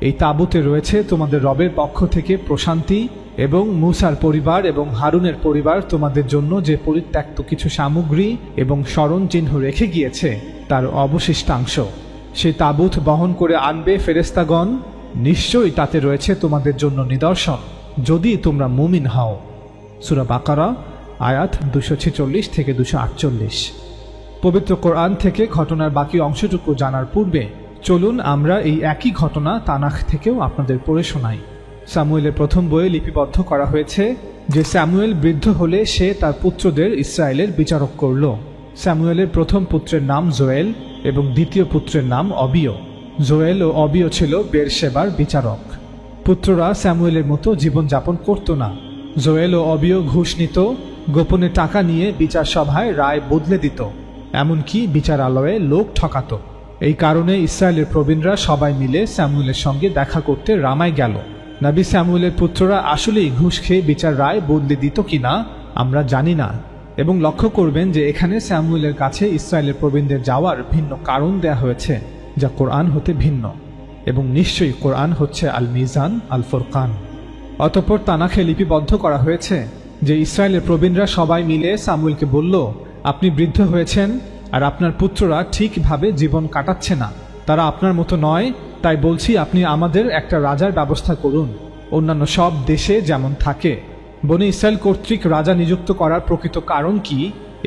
এই তাবুতে রয়েছে তোমাদের রবের পক্ষ থেকে প্রশান্তি এবং মূসার পরিবার এবং হারুনের পরিবার তোমাদের জন্য যে পরিত্যক্ত কিছু সামগ্রী এবং স্মরণ চিহ্ন রেখে গিয়েছে তার অবশিষ্টাংশ। সেই তাবুত বহন করে আনবে ফেরেশতাগণ, নিশ্চয়ই তাতে রয়েছে তোমাদের জন্য নিদর্শন, যদি তোমরা মুমিন হও। সূরা বাকারা আয়াত 246 থেকে 248। পবিত্র কোরআন থেকে ঘটনার বাকি অংশটুকু জানার পূর্বে চলুন আমরা এই একই ঘটনা তানাখ থেকেও আপনাদের পড়ে শোনাই। স্যামুয়েলের প্রথম বইয়ে লিপিবদ্ধ করা হয়েছে যে স্যামুয়েল বৃদ্ধ হলে সে তার পুত্রদের ইসরায়েলের বিচারক করল। স্যামুয়েলের প্রথম পুত্রের নাম জোয়েল এবং দ্বিতীয় পুত্রের নাম অবিয়। জোয়েল ও অবিয় ছিল বেরশেবার বিচারক। পুত্ররা স্যামুয়েলের মতো জীবনযাপন করত না। জোয়েল ও অবিয় ঘুষ নিত, গোপনে টাকা নিয়ে বিচার সভায় রায় বদলে দিত, এমনকি বিচারালয়ে লোক ঠকাত। এই কারণে ইসরায়েলের প্রবীণরা সবাই মিলে স্যামুয়েলের সঙ্গে দেখা করতে রামায় গেল। নবী স্যামুয়েলের পুত্ররা আসলেই ঘুষ খেয়ে বিচার রায় বদলে দিত কিনা আমরা জানি না। এবং লক্ষ্য করবেন যে এখানে স্যামুয়েলের কাছে ইসরায়েলের প্রবীণদের যাওয়ার ভিন্ন কারণ দেয়া হয়েছে, যা কোরআন হতে ভিন্ন, এবং নিশ্চয়ই কোরআন হচ্ছে আল মিজান আল ফুরকান। অতঃপর তানাখে লিপিবদ্ধ করা হয়েছে যে ইসরায়েলের প্রবীণরা সবাই মিলে স্যামুয়েলকে বলল, আপনি বৃদ্ধ হয়েছেন আর আপনার পুত্ররা ঠিকভাবে জীবন কাটাচ্ছে না, তারা আপনার মতো নয়, তাই বলছি আপনি আমাদের একটা রাজার ব্যবস্থা করুন, অন্যান্য সব দেশে যেমন থাকে। বনী ইসরায়েল কর্তৃক রাজা নিযুক্ত করার প্রকৃত কারণ কি,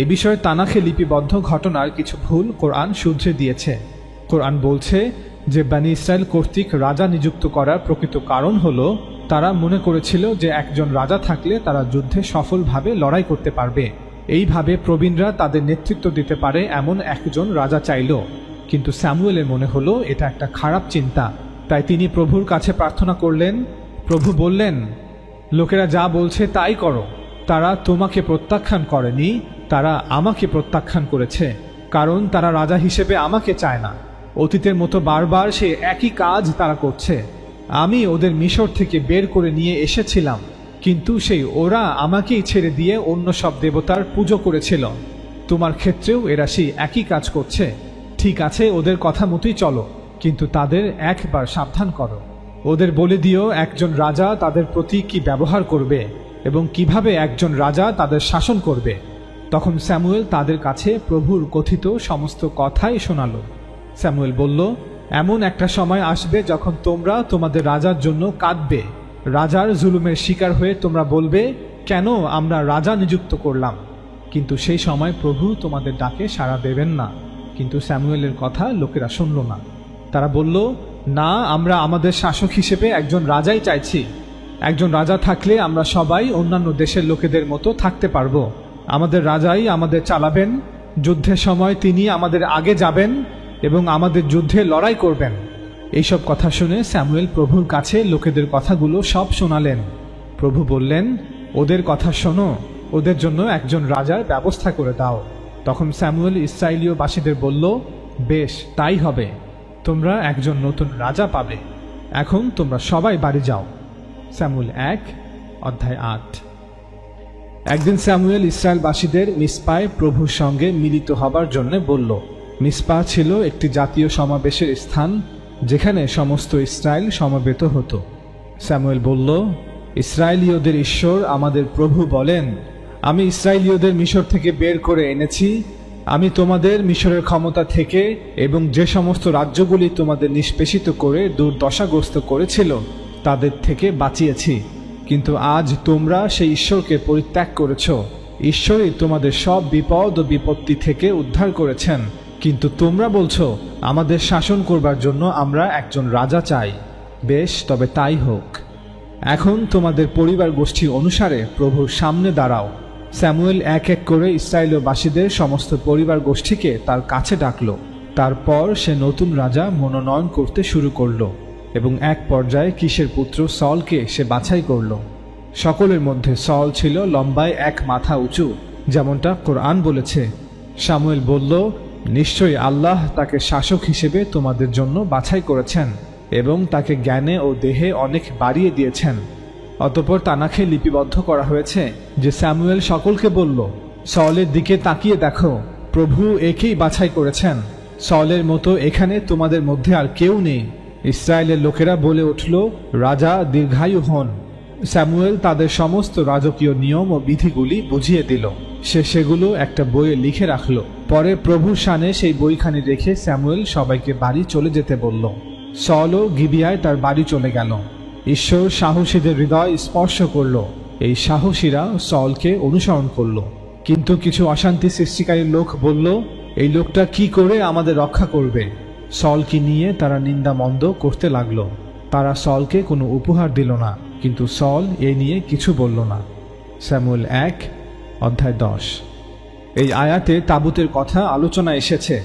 এ বিষয়ে তানাখে লিপিবদ্ধ ঘটনার কিছু ভুল কোরআন শুধরে দিয়েছে। কোরআন বলছে যে বনী ইসরায়েল কর্তৃক রাজা নিযুক্ত করার প্রকৃত কারণ হলো তারা মনে করেছিল যে একজন রাজা থাকলে তারা যুদ্ধে সফলভাবে লড়াই করতে পারবে। এইভাবে প্রবীণরা তাদের নেতৃত্ব দিতে পারে এমন একজন রাজা চাইল। কিন্তু স্যামুয়েলের মনে হলো এটা একটা খারাপ চিন্তা, তাই তিনি প্রভুর কাছে প্রার্থনা করলেন। প্রভু বললেন, লোকেরা যা বলছে তাই করো, তারা তোমাকে প্রত্যাখ্যান করেনি, তারা আমাকে প্রত্যাখ্যান করেছে, কারণ তারা রাজা হিসেবে আমাকে চায় না। অতীতের মতো বারবার সে একই কাজ তারা করছে। আমি ওদের মিশর থেকে বের করে নিয়ে এসেছিলাম, কিন্তু সেই ওরা আমাকেই ছেড়ে দিয়ে অন্য সব দেবতার পুজো করেছিল। তোমার ক্ষেত্রেও এরা সেই একই কাজ করছে। ঠিক আছে, ওদের কথা মতোই চলো, কিন্তু তাদের একবার সাবধান করো। ওদের বলে দিও একজন রাজা তাদের প্রতি কি ব্যবহার করবে এবং কিভাবে একজন রাজা তাদের শাসন করবে। তখন স্যামুয়েল তাদের কাছে প্রভুর কথিত সমস্ত কথাই শোনালো। স্যামুয়েল বলল, এমন একটা সময় আসবে যখন তোমরা তোমাদের রাজার জন্য কাঁদবে। রাজার জুলুমের শিকার হয়ে তোমরা বলবে, কেন আমরা রাজা নিযুক্ত করলাম? কিন্তু সেই সময় প্রভু তোমাদের ডাকে সাড়া দেবেন না। কিন্তু স্যামুয়েলের কথা লোকেরা শুনল না। তারা বলল, না, আমরা আমাদের শাসক হিসেবে একজন রাজাই চাইছি। একজন রাজা থাকলে আমরা সবাই অন্যান্য দেশের লোকেদের মতো থাকতে পারবো। আমাদের রাজাই আমাদের চালাবেন, যুদ্ধের সময় তিনি আমাদের আগে যাবেন এবং আমাদের যুদ্ধে লড়াই করবেন। এইসব কথা শুনে স্যামুয়েল প্রভুর কাছে লোকেদের কথাগুলো সব শোনালেন। প্রভু বললেন, ওদের কথা শোনো, ওদের জন্য একজন রাজার ব্যবস্থা করে দাও। তখন স্যামুয়েল ইসরায়েলীয়বাসীদের বলল, বেশ, তাই হবে, তোমরা একজন নতুন রাজা পাবে। এখন তোমরা সবাই বাড়ি যাও। স্যামুয়েল 1 অধ্যায় 8। একদিন স্যামুয়েল ইসরায়েলবাসীদের মিসপায় প্রভুর সঙ্গে মিলিত হবার জন্য বলল। মিসপা ছিল একটি জাতীয় সমাবেশের স্থান, যেখানে সমস্ত ইসরায়েল সমবেত হতো। স্যামুয়েল বলল, ইসরায়েলীয়দের ঈশ্বর আমাদের প্রভু বলেন, আমি ইসরায়েলীয়দের মিশর থেকে বের করে এনেছি। আমি তোমাদের মিশরের ক্ষমতা থেকে এবং যে সমস্ত রাজ্যগুলি তোমাদের নিষ্পেষিত করে দুর্দশাগ্রস্ত করেছিল তাদের থেকে বাঁচিয়েছি। কিন্তু আজ তোমরা সেই ঈশ্বরকে পরিত্যাগ করেছ। ঈশ্বরই তোমাদের সব বিপদ ও বিপত্তি থেকে উদ্ধার করেছেন, কিন্তু তোমরা বলছো আমাদের শাসন করবার জন্য আমরা একজন রাজা চাই। বেশ, তবে তাই হোক। এখন তোমাদের পরিবার গোষ্ঠী অনুসারে প্রভুর সামনে দাঁড়াও। স্যামুয়েল এক এক করে ইসরায়েলবাসীদের সমস্ত পরিবার গোষ্ঠীকে তার কাছে ডাকল। তারপর সে নতুন রাজা মনোনয়ন করতে শুরু করল এবং এক পর্যায়ে কিসের পুত্র সলকে সে বাছাই করল। সকলের মধ্যে সল ছিল লম্বায় 1 মাথা উঁচু, যেমনটা কোরআন বলেছে। স্যামুয়েল বলল, নিশ্চয়ই আল্লাহ তাকে শাসক হিসেবে তোমাদের জন্য বাছাই করেছেন এবং তাকে জ্ঞানে ও দেহে অনেক বাড়িয়ে দিয়েছেন। অতঃপর তানাখে লিপিবদ্ধ করা হয়েছে যে স্যামুয়েল সকলকে বলল, সলের দিকে তাকিয়ে দেখো, প্রভু একেই বাছাই করেছেন। সলের মতো এখানে তোমাদের মধ্যে আর কেউ নেই। ইসরায়েলের লোকেরা বলে উঠল, রাজা দীর্ঘায়ু হন। স্যামুয়েল তাদের সমস্ত রাজকীয় নিয়ম ও বিধিগুলি বুঝিয়ে দিল। সে সেগুলো একটা বইয়ে লিখে রাখল। পরে প্রভুর শানে সেই বইখানি রেখে স্যামুয়েল সবাইকে বাড়ি চলে যেতে বলল। সলও গিবিয়ায় তার বাড়ি চলে গেল। ঈশ্বর সাহসীদের হৃদয় স্পর্শ করল। এই সাহসীরা সলকে অনুসরণ করল। কিন্তু কিছু অশান্তি সৃষ্টিকারী লোক বলল, এই লোকটা কি করে আমাদের রক্ষা করবে? সলকে নিয়ে তারা নিন্দামন্দ করতে লাগল। তারা সলকে কোনো উপহার দিল না, কিন্তু সল এ নিয়ে কিছু বলল না। স্যামুয়েল 1 অধ্যায় 10। এই আয়াতে তাবুতের কথা আলোচনা এসেছে।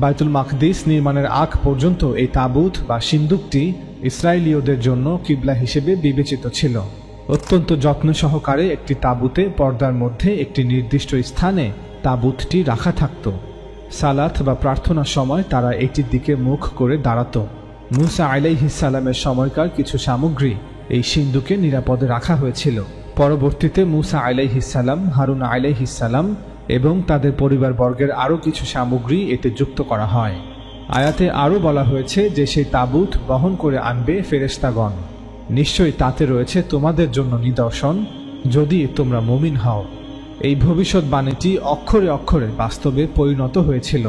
বাইতুল মাকদিস নির্মাণের আগ পর্যন্ত এই তাবুত বা সিন্দুকটি ইসরায়েলীয়দের জন্য কিবলা হিসেবে বিবেচিত ছিল। অত্যন্ত যত্ন সহকারে একটি তাবুতে পর্দার মধ্যে একটি নির্দিষ্ট স্থানে তাবুতটি রাখা থাকত। সালাত বা প্রার্থনার সময় তারা এটির দিকে মুখ করে দাঁড়াত। মুসা আলাইহিস সালামের সময়কার কিছু সামগ্রী এই সিন্দুকে নিরাপদে রাখা হয়েছিল। পরবর্তীতে মুসা আলাইহিস সালাম, হারুন আলাইহিস সালাম এবং তাদের পরিবারবর্গের আরও কিছু সামগ্রী এতে যুক্ত করা হয়। আয়াতে আরও বলা হয়েছে যে সেই তাবুত বহন করে আনবে ফেরেশতাগণ। নিশ্চয়ই তাতে রয়েছে তোমাদের জন্য নিদর্শন, যদি তোমরা মুমিন হও। এই ভবিষ্যৎবাণীটি অক্ষরে অক্ষরে বাস্তবে পরিণত হয়েছিল।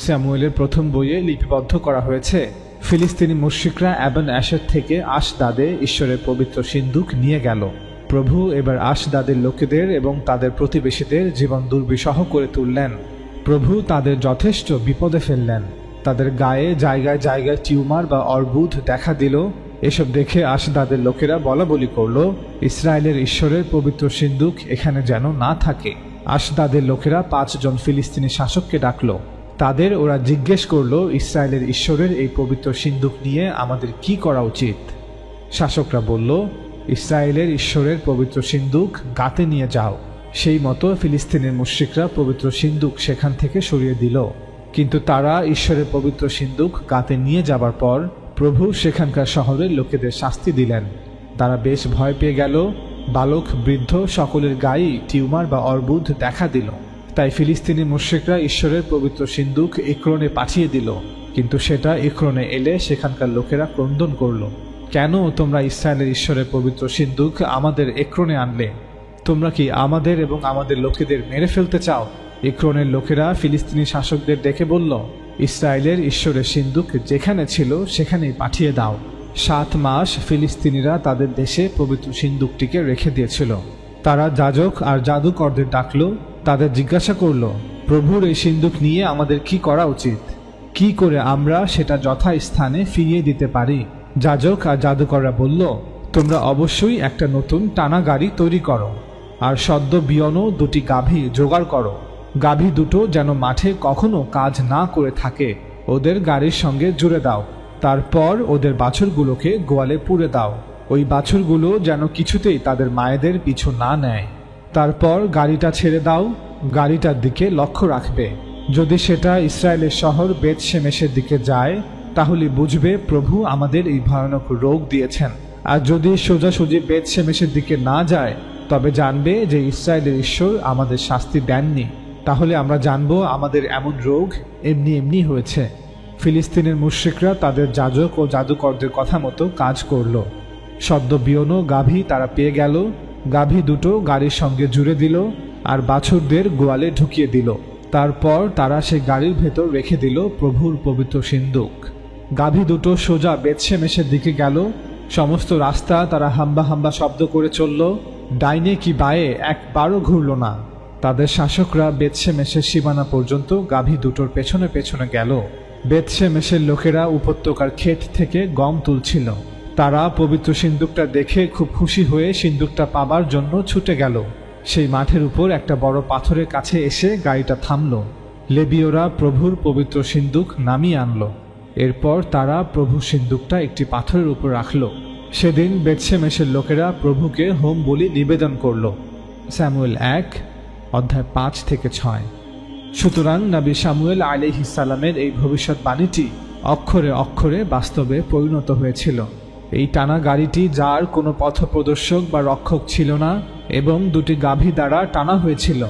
স্যামুয়েলের প্রথম বইয়ে লিপিবদ্ধ করা হয়েছে, ফিলিস্তিনি মুশরিকরা এবেন অ্যাশের থেকে আশদাদে ঈশ্বরের পবিত্র সিন্দুক নিয়ে গেল। প্রভু এবার আশদাদের লোকেদের এবং তাদের প্রতিবেশীদের জীবন দুর্বিষহ করে তুললেন। প্রভু তাদের যথেষ্ট বিপদে ফেললেন। তাদের গায়ে জায়গায় জায়গায় টিউমার বা অর্বুদ দেখা দিল। এসব দেখে আশদাদের লোকেরা বলাবলি করল, ইসরায়েলের ঈশ্বরের পবিত্র সিন্দুক এখানে যেন না থাকে। আশদাদের লোকেরা 5 জন ফিলিস্তিনি শাসককে ডাকল। তাদের ওরা জিজ্ঞেস করল, ইসরায়েলের ঈশ্বরের এই পবিত্র সিন্দুক নিয়ে আমাদের কি করা উচিত? শাসকরা বলল, ইসরায়েলের ঈশ্বরের পবিত্র সিন্দুক গাতে নিয়ে যাও। সেই মতো ফিলিস্তিনের মুশরিকরা পবিত্র সিন্দুক সেখান থেকে সরিয়ে দিল। কিন্তু তারা ঈশ্বরের পবিত্র সিন্দুক গাতে নিয়ে যাবার পর প্রভু সেখানকার শহরের লোকেদের শাস্তি দিলেন। তারা বেশ ভয় পেয়ে গেল। বালক বৃদ্ধ সকলের গায়ে টিউমার বা অর্বুদ দেখা দিল। তাই ফিলিস্তিনি মুশরিকরা ঈশ্বরের পবিত্র সিন্দুক একরনে পাঠিয়ে দিল, কিন্তু সেটা একরনে এলে সেখানকার লোকেরা ক্রন্দন করল, কেন তোমরা ইসরায়েলের ঈশ্বরের পবিত্র সিন্দুক আমাদের একরনে আনলে? তোমরা কি আমাদের এবং আমাদের লোকেদের মেরে ফেলতে চাও? একরনের লোকেরা ফিলিস্তিনি শাসকদের ডেকে বলল, ইসরায়েলের ঈশ্বরের সিন্দুক যেখানে ছিল সেখানেই পাঠিয়ে দাও। 7 মাস ফিলিস্তিনিরা তাদের দেশে পবিত্র সিন্দুকটিকে রেখে দিয়েছিল। তারা যাজক আর জাদুকরদের ডাকল, তাদের জিজ্ঞাসা করল, প্রভুর এই সিন্দুক নিয়ে আমাদের কি করা উচিত? কি করে আমরা সেটা যথাস্থানে ফিরিয়ে দিতে পারি? যাজক আর জাদুকররা বলল, তোমরা অবশ্যই একটা নতুন টানা গাড়ি তৈরি করো, আর সদ্য বিয়নো 2টি গাভী জোগাড় করো। গাভী দুটো যেন মাঠে কখনো কাজ না করে থাকে, ওদের গাড়ির সঙ্গে জুড়ে দাও। তারপর ওদের বাছুরগুলোকে গোয়ালে পুরে দাও, ওই বাছুরগুলো যেন কিছুতেই তাদের মায়েদের পিছু না নেয়। তারপর গাড়িটা ছেড়ে দাও, গাড়িটার দিকে লক্ষ্য রাখবে। যদি সেটা ইসরায়েলের শহর বেথশেমেশের দিকে যায়, তাহলে বুঝবে প্রভু আমাদের এই ভয়ানক রোগ দিয়েছেন। আর যদি সোজাসুজি বেথশেমেশের দিকে না যায়, তবে জানবে যে ইসরায়েলের ঈশ্বর আমাদের শাস্তি দেননি। তাহলে আমরা জানবো আমাদের এমন রোগ এমনি এমনি হয়েছে। ফিলিস্তিনের মুশরিকরা তাদের যাজক ও জাদুকরদের কথা মতো কাজ করল। সদ্য বিয়নো গাভী তারা পেয়ে গেল, গাভী দুটো গাড়ির সঙ্গে জুড়ে দিল আর বাছুরদের গোয়ালে ঢুকিয়ে দিল। তারপর তারা সেই গাড়ির ভেতর রেখে দিল প্রভুর পবিত্র সিন্দুক। গাভী দুটো সোজা বেথশেমেশের দিকে গেল। সমস্ত রাস্তা তারা হাম্বা হাম্বা শব্দ করে চলল, ডাইনে কি বায়ে একবারও ঘুরল না। তাদের শাসকরা বেথশেমেশের সীমানা পর্যন্ত গাভী দুটোর পেছনে পেছনে গেল। বেথশেমেশের লোকেরা উপত্যকার ক্ষেত থেকে গম তুলছিল। তারা পবিত্র সিন্দুকটা দেখে খুব খুশি হয়ে সিন্দুকটা পাবার জন্য ছুটে গেল। সেই মাঠের উপর একটা বড় পাথরের কাছে এসে গাড়িটা থামল। লেবীয়রা প্রভুর পবিত্র সিন্দুক নামিয়ে আনল। এরপর তারা প্রভুর সিন্দুকটা একটি পাথরের উপর রাখল। সেদিন বেথশেমেশের লোকেরা প্রভুকে হোম বলি নিবেদন করল। স্যামুয়েল 1 অধ্যায় 5 থেকে 6। সুতরাং নবী শামুয়েল আলাইহিস সালামের এই ভবিষ্যৎবাণীটি অক্ষরে অক্ষরে বাস্তবে পরিণত হয়েছিল। এই টানা গাড়িটি যার কোনো পথপ্রদর্শক বা রক্ষক ছিল না এবং 2টি গাভী দ্বারা টানা হয়েছিল,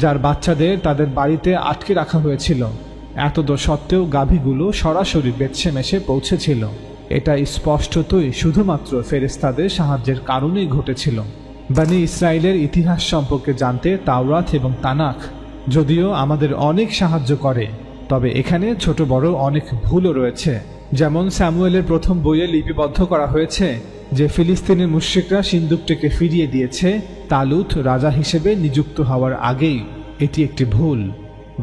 যার বাচ্চাদের তাদের বাড়িতে আটকে রাখা হয়েছিল। এতদ সত্ত্বেও গাভীগুলো সরাসরি বেথশেমেশে পৌঁছেছিল। এটা স্পষ্টতই শুধুমাত্র ফেরেশতাদের সাহায্যের কারণেই ঘটেছিল। বনী ইসরায়েলের ইতিহাস সম্পর্কে জানতে তাওরাত এবং তানাখ যদিও আমাদের অনেক সাহায্য করে, তবে এখানে ছোট বড় অনেক ভুলও রয়েছে। যেমন স্যামুয়েলের প্রথম বইয়ে লিপিবদ্ধ করা হয়েছে যে ফিলিস্তিনের মুশরিকরা সিন্দুকটিকে ফিরিয়ে দিয়েছে তালুত রাজা হিসেবে নিযুক্ত হওয়ার আগেই। এটি একটি ভুল।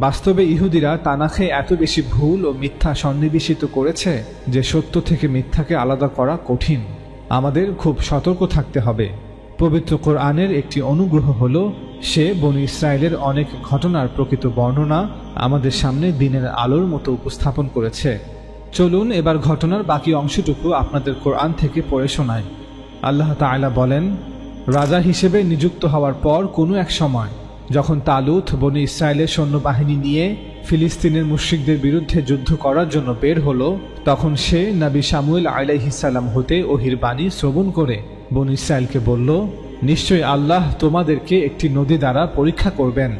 বাস্তবে ইহুদিরা তানাখে এত বেশি ভুল ও মিথ্যা সন্নিবেশিত করেছে যে সত্য থেকে মিথ্যাকে আলাদা করা কঠিন। আমাদের খুব সতর্ক থাকতে হবে। পবিত্র কোরআনের একটি অনুগ্রহ হলো সে বনী ইসরায়েলের অনেক ঘটনার প্রকৃত বর্ণনা আমাদের সামনে দিনের আলোর মতো উপস্থাপন করেছে। চলুন এবার ঘটনার বাকি অংশটুকু আপনাদের কোরআন থেকে পড়ে শোনাই। আল্লাহ তাআলা বলেন, রাজা হিসেবে নিযুক্ত হওয়ার পর কোনো এক সময় যখন তালুত বনী ইসরায়েলের সৈন্যবাহিনী নিয়ে ফিলিস্তিনের মুশরিকদের বিরুদ্ধে যুদ্ধ করার জন্য বের হলো, তখন সে নবী শামুয়েল আলাইহিস সালাম হতে ওহির বাণী শ্রবণ করে বনী ইসরায়েলকে বলল, নিশ্চয়ই আল্লাহ তোমাদেরকে একটি নদী দ্বারা পরীক্ষা করবেন।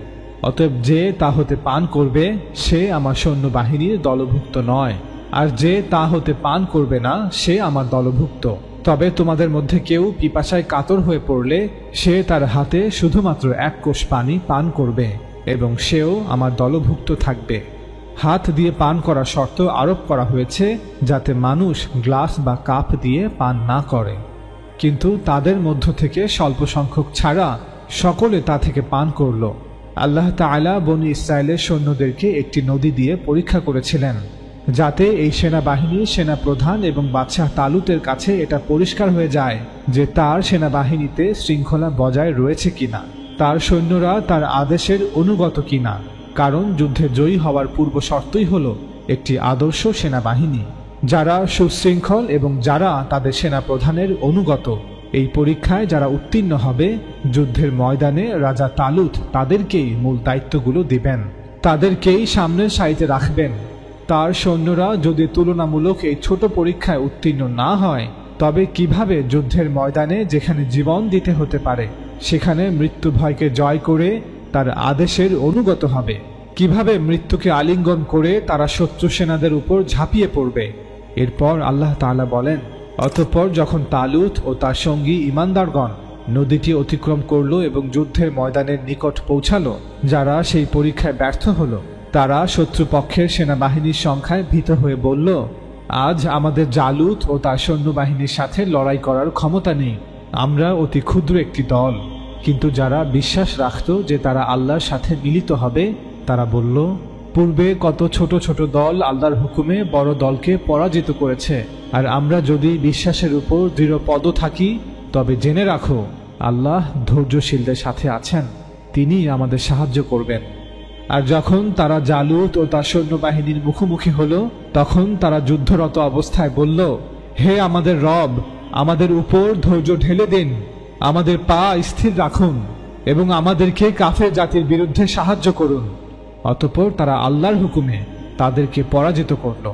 অতএব যে তা হতে পান করবে সে আমার সৈন্যবাহিনীর দলভুক্ত নয়, আর যে তা হতে পান করবে না সে আমার দলভুক্ত। তবে তোমাদের মধ্যে কেউ পিপাসায় কাতর হয়ে পড়লে সে তার হাতে শুধুমাত্র 1 কোষ পানি পান করবে এবং সেও আমার দলভুক্ত থাকবে। হাত দিয়ে পান করার শর্ত আরোপ করা হয়েছে যাতে মানুষ গ্লাস বা কাপ দিয়ে পান না করে, কিন্তু তাদের মধ্য থেকে স্বল্প সংখ্যক ছাড়া সকলে তা থেকে পান করল। আল্লাহ তাআলা বনী ইসরায়েলের সৈন্যদেরকে একটি নদী দিয়ে পরীক্ষা করেছিলেন যাতে এই সেনাবাহিনীর সেনাপ্রধান এবং বাদশাহ তালুতের কাছে এটা পরিষ্কার হয়ে যায় যে তার সেনাবাহিনীতে শৃঙ্খলা বজায় রয়েছে কিনা, তার সৈন্যরা তার আদেশের অনুগত কিনা। কারণ যুদ্ধে জয়ী হওয়ার পূর্ব শর্তই হলো একটি আদর্শ সেনাবাহিনী যারা সুশৃঙ্খল এবং যারা তাদের সেনাপ্রধানের অনুগত। এই পরীক্ষায় যারা উত্তীর্ণ হবে যুদ্ধের ময়দানে রাজা তালুত তাদেরকেই মূল দায়িত্বগুলো দিবেন, তাদেরকেই সামনের সারিতে রাখবেন। তার সৈন্যরা যদি তুলনামূলক এই ছোট পরীক্ষায় উত্তীর্ণ না হয়, তবে কিভাবে যুদ্ধের ময়দানে যেখানে জীবন দিতে হতে পারে সেখানে মৃত্যু ভয়কে জয় করে তার আদেশের অনুগত হবে, কিভাবে মৃত্যুকে আলিঙ্গন করে তারা শত্রু সেনাদের উপর ঝাঁপিয়ে পড়বে। এরপর আল্লাহ তাআলা বলেন, অতঃপর যখন তালুত ও তার সঙ্গী ঈমানদারগণ নদীটি অতিক্রম করল এবং যুদ্ধের ময়দানের নিকট পৌঁছালো, যারা সেই পরীক্ষায় ব্যর্থ হলো, তারা শত্রুপক্ষের সেনাবাহিনীর সংখ্যায় ভীত হয়ে বলল, আজ আমাদের জালুত ও তার সৈন্যবাহিনীর সাথে লড়াই করার ক্ষমতা নেই, আমরা অতি ক্ষুদ্র একটি দল। কিন্তু যারা বিশ্বাস রাখত যে তারা আল্লাহর সাথে মিলিত হবে, তারা বলল, পূর্বে কত ছোট ছোট দল আল্লাহর হুকুমে বড় দলকে পরাজিত করেছে, আর আমরা যদি বিশ্বাসের উপর দৃঢ়পদ থাকি তবে জেনে রাখো আল্লাহ ধৈর্যশীলদের সাথে আছেন, তিনি আমাদের সাহায্য করবেন। আর যখন তারা জালুত ও তার সৈন্যবাহিনীর মুখোমুখি হলো, তখন তারা যুদ্ধরত অবস্থায় বলল, হে আমাদের রব, আমাদের উপর ধৈর্য ঢেলে দিন, আমাদের পা স্থির রাখুন এবং আমাদেরকে কাফের জাতির বিরুদ্ধে সাহায্য করুন। অতঃপর তারা আল্লাহর হুকুমে তাদেরকে পরাজিত করল